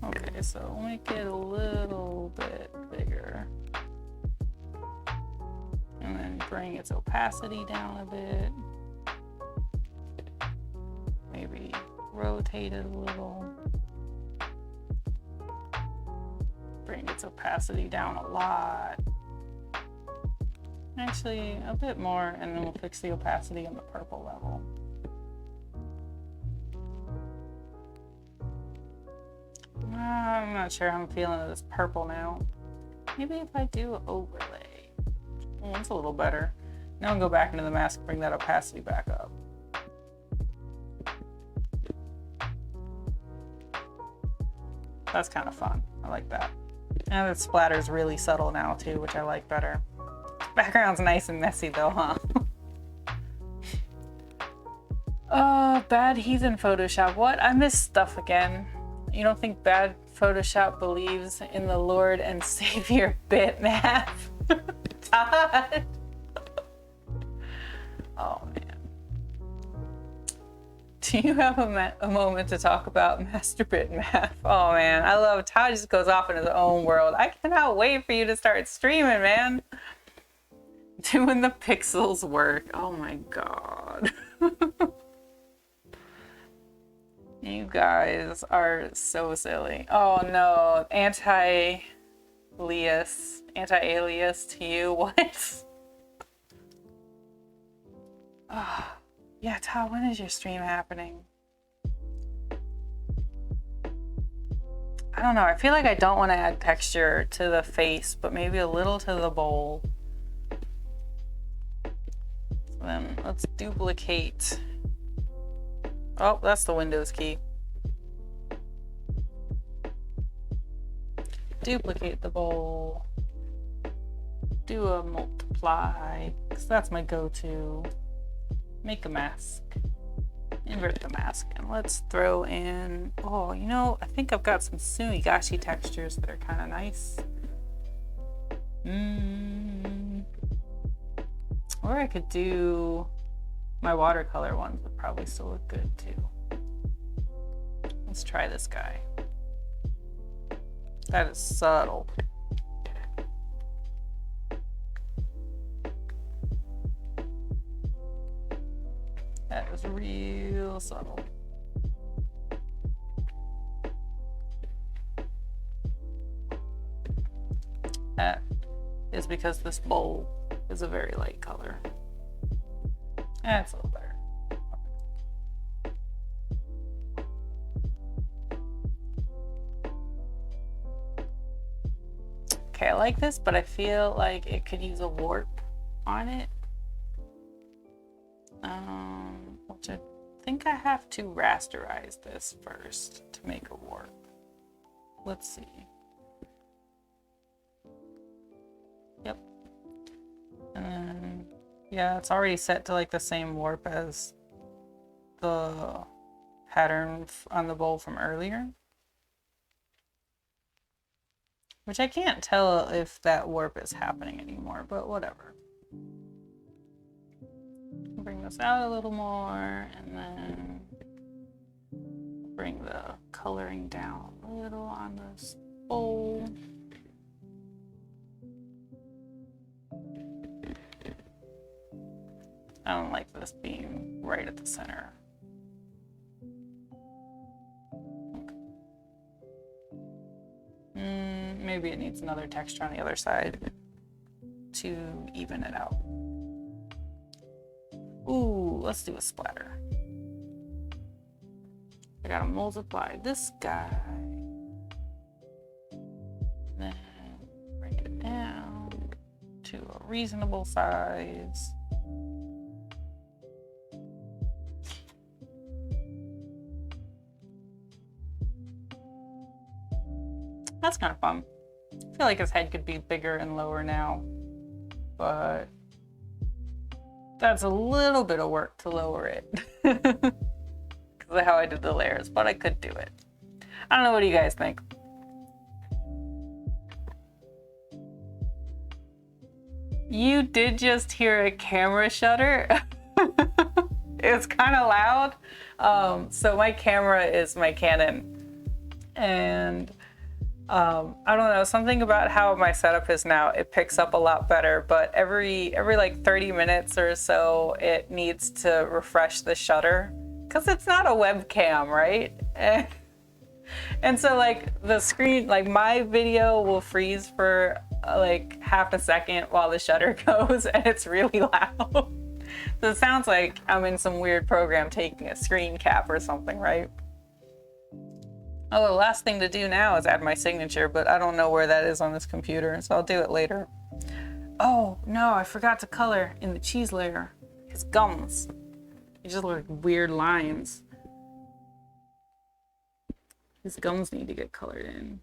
Okay, so we'll make it a little bit bigger. And then bring its opacity down a bit. Maybe rotate it a little. Bring its opacity down a lot. Actually, a bit more, and then we'll fix the opacity on the purple level. I'm not sure how I'm feeling of this purple now. Maybe if I do overlay. Oh, that's a little better. Now I'll go back into the mask, bring that opacity back up. That's kind of fun. I like that. And the splatter's really subtle now too, which I like better. Background's nice and messy though, huh? Bad heathen Photoshop. What? I missed stuff again. You don't think bad Photoshop believes in the Lord and Savior bitmap? Todd. Oh man. Do you have a moment to talk about Master Bitmap? Oh man, I love Todd just goes off in his own world. I cannot wait for you to start streaming, man. Doing the pixels work. Oh my god. You guys are so silly. Oh no, anti-alias to you. What? Ah, yeah, Todd, when is your stream happening? I don't know. I feel like I don't want to add texture to the face, but maybe a little to the bowl. So then let's duplicate. Oh, that's the Windows key. Duplicate the bowl. Do a multiply, because that's my go-to. Make a mask. Invert the mask, and let's throw in, oh, you know, I think I've got some Sumigashi textures that are kind of nice. Or I could do my watercolor ones would probably still look good too. Let's try this guy. That is subtle. That is real subtle. That is because this bowl is a very light color. That's a little better. Okay, I like this, but I feel like it could use a warp on it. Which I think I have to rasterize this first to make a warp. Let's see. Yep. And then, yeah, it's already set to like the same warp as the pattern on the bowl from earlier. Which I can't tell if that warp is happening anymore, but whatever. Bring this out a little more, and then bring the coloring down a little on this bowl. I don't like this being right at the center. Maybe it needs another texture on the other side to even it out. Ooh, let's do a splatter. I gotta multiply this guy. Then bring it down to a reasonable size. That's kind of fun. I feel like his head could be bigger and lower now, but that's a little bit of work to lower it because of how I did the layers, but I could do it. I don't know, what do you guys think? You did just hear a camera shutter. It's kind of loud. So my camera is my Canon, and I don't know, something about how my setup is now, it picks up a lot better, but every like 30 minutes or so it needs to refresh the shutter because it's not a webcam, right? And so like the screen, like my video will freeze for like half a second while the shutter goes, and it's really loud. So it sounds like I'm in some weird program taking a screen cap or something, right? Oh, the last thing to do now is add my signature, but I don't know where that is on this computer, so I'll do it later. Oh, no, I forgot to color in the cheese layer his gums. They just look like weird lines. His gums need to get colored in.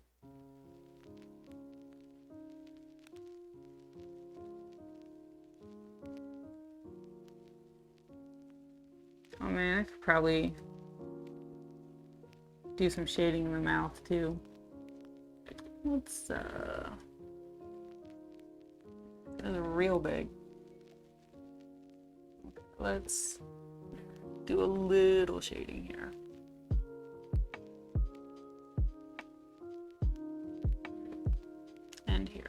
Oh man, I could probably do some shading in the mouth too. Let's that's real big. Let's do a little shading here. And here.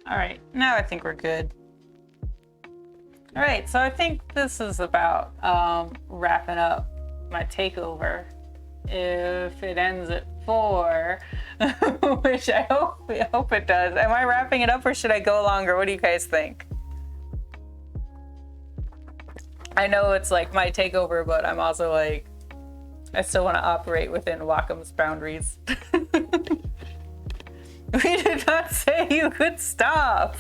All right, now I think we're good. All right, so I think this is about wrapping up my takeover. If it ends at 4, which I hope it does. Am I wrapping it up or should I go longer? What do you guys think? I know it's like my takeover, but I'm also like, I still want to operate within Wacom's boundaries. We did not say you could stop.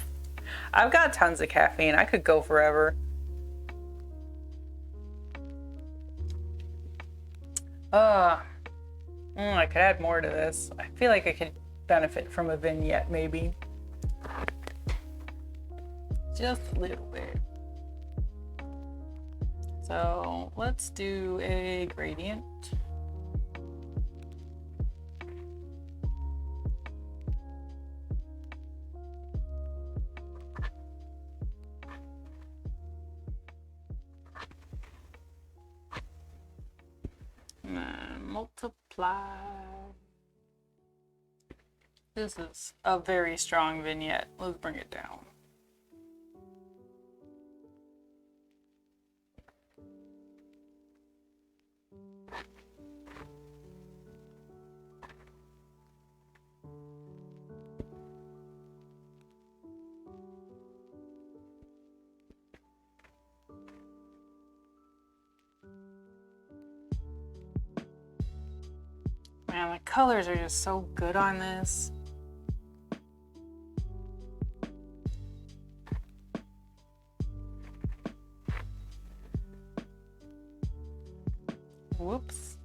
I've got tons of caffeine. I could go forever. I could add more to this. I feel like I could benefit from a vignette, maybe. Just a little bit. So let's do a gradient. And then multiply. This is a very strong vignette. Let's bring it down. Man, the colors are just so good on this. Whoops.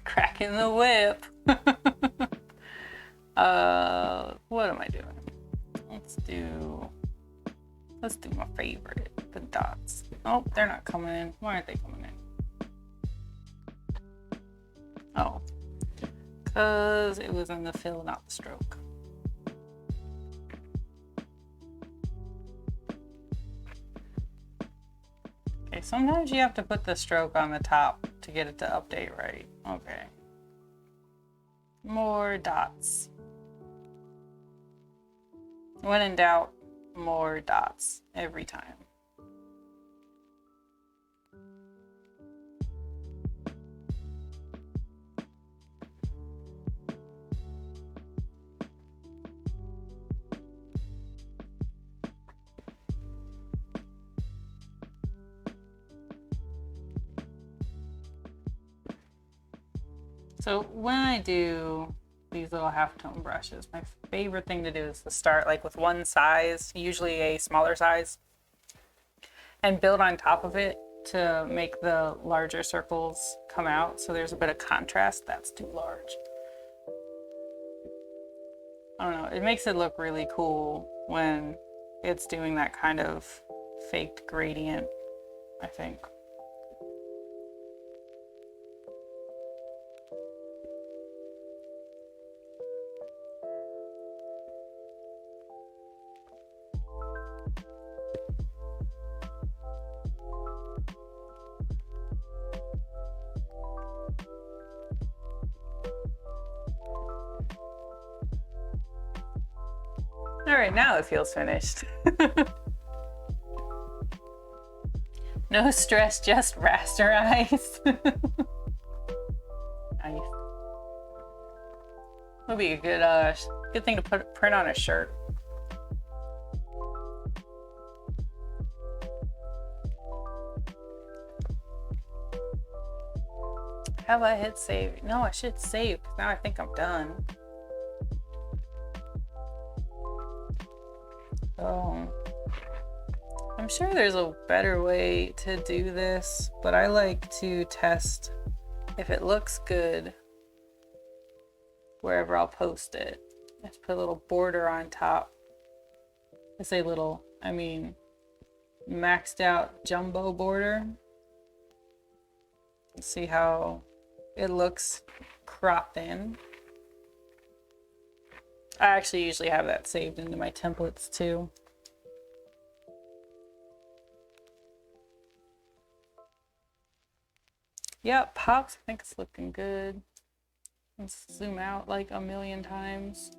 Cracking the whip. What am I doing? Let's do my favorite, the dots. Oh, they're not coming in. Why aren't they coming in? Oh, because it was in the fill, not the stroke. Okay, sometimes you have to put the stroke on the top to get it to update right. Okay. More dots. When in doubt, more dots every time. So when I do these little halftone brushes, my favorite thing to do is to start like with one size, usually a smaller size, and build on top of it to make the larger circles come out. So there's a bit of contrast. That's too large. I don't know, it makes it look really cool when it's doing that kind of faked gradient, I think. All right, now it feels finished. No stress, just rasterize. Nice. Would be a good thing to print on a shirt. Have I hit save? No, I should save, 'cause now I think I'm done. I'm sure there's a better way to do this, but I like to test if it looks good wherever I'll post it. Let's put a little border on top. I say little, I mean maxed out jumbo border. Let's see how it looks cropped in. I actually usually have that saved into my templates too. Yep, pops. I think it's looking good. Let's zoom out like a million times.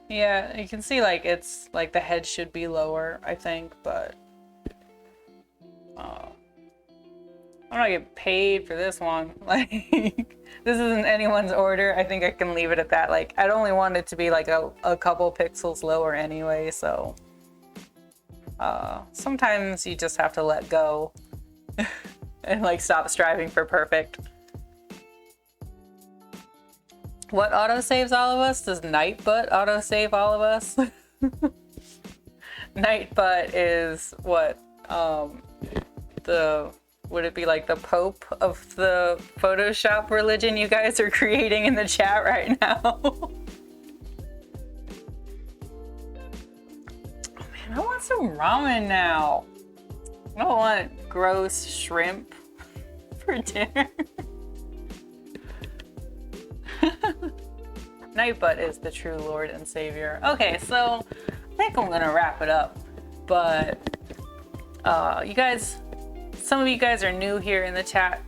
Yeah, you can see like it's like the head should be lower, I think, but I'm not getting paid for this one. Like, this isn't anyone's order. I think I can leave it at that. Like, I'd only want it to be like a couple pixels lower anyway, so sometimes you just have to let go and like stop striving for perfect. What autosaves all of us? Does Nightbutt autosave all of us? Nightbutt is what? Would it be like the Pope of the Photoshop religion you guys are creating in the chat right now? Oh man, I want some ramen now. I don't want gross shrimp for dinner. Nightbutt is the true Lord and Savior. Okay, so I think I'm gonna wrap it up. But you guys, some of you guys are new here in the chat.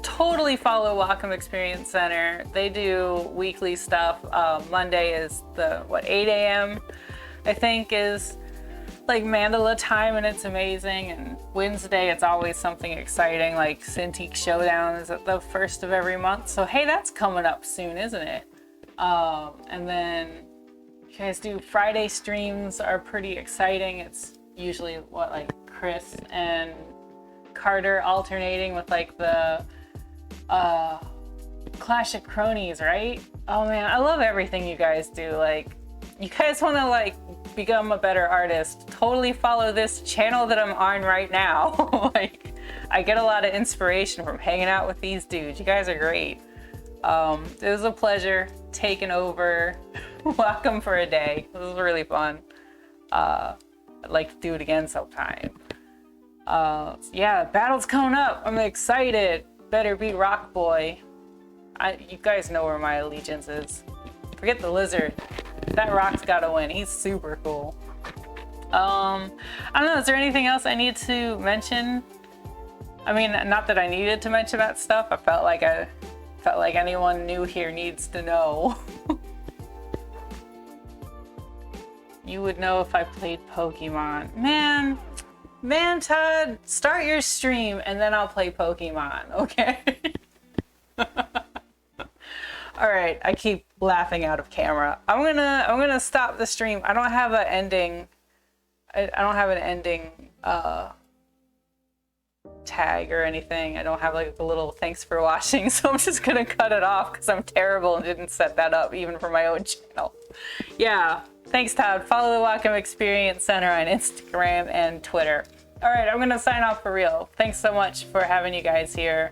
Totally follow Wacom Experience Center. They do weekly stuff. Monday is the 8 a.m. I think is like Mandala time, and it's amazing. And Wednesday, it's always something exciting, like Cintiq Showdown is at the first of every month. So hey, that's coming up soon, isn't it? And then you guys do Friday streams are pretty exciting. It's usually like Chris and Carter alternating with like the Clash of Cronies, right? Oh man, I love everything you guys do. Like, you guys want to like become a better artist, totally follow this channel that I'm on right now. Like, I get a lot of inspiration from hanging out with these dudes. You guys are great. It was a pleasure taking over Wacom for a day. This was really fun. I'd like to do it again sometime. Yeah, battle's coming up. I'm excited. Better be Rock Boy. You guys know where my allegiance is. Forget the lizard. That Rock's gotta win. He's super cool. I don't know, is there anything else I need to mention? I mean, not that I needed to mention that stuff. I felt like anyone new here needs to know. You would know if I played Pokemon. Man, Todd, start your stream and then I'll play Pokemon, okay? All right, I keep laughing out of camera. I'm gonna stop the stream. I don't have an ending. I don't have an ending tag or anything. I don't have like a little thanks for watching, so I'm just gonna cut it off because I'm terrible and didn't set that up even for my own channel. Yeah, thanks, Todd. Follow the Wacom Experience Center on Instagram and Twitter. All right, I'm gonna sign off for real. Thanks so much for having you guys here.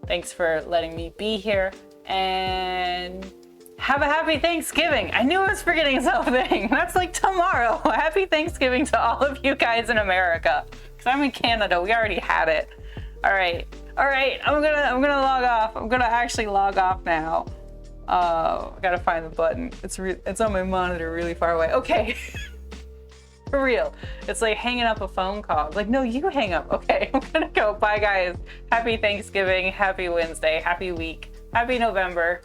Thanks for letting me be here, and have a happy Thanksgiving. I knew I was forgetting something. That's like tomorrow. Happy Thanksgiving to all of you guys in America. Because I'm in Canada. We already had it. All right. I'm gonna log off. I'm gonna actually log off now. I gotta find the button. It's on my monitor really far away. Okay. For real. It's like hanging up a phone call. Like, no, you hang up. Okay, I'm gonna go. Bye, guys. Happy Thanksgiving. Happy Wednesday. Happy week. Happy November.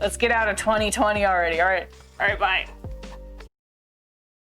Let's get out of 2020 already. All right, bye.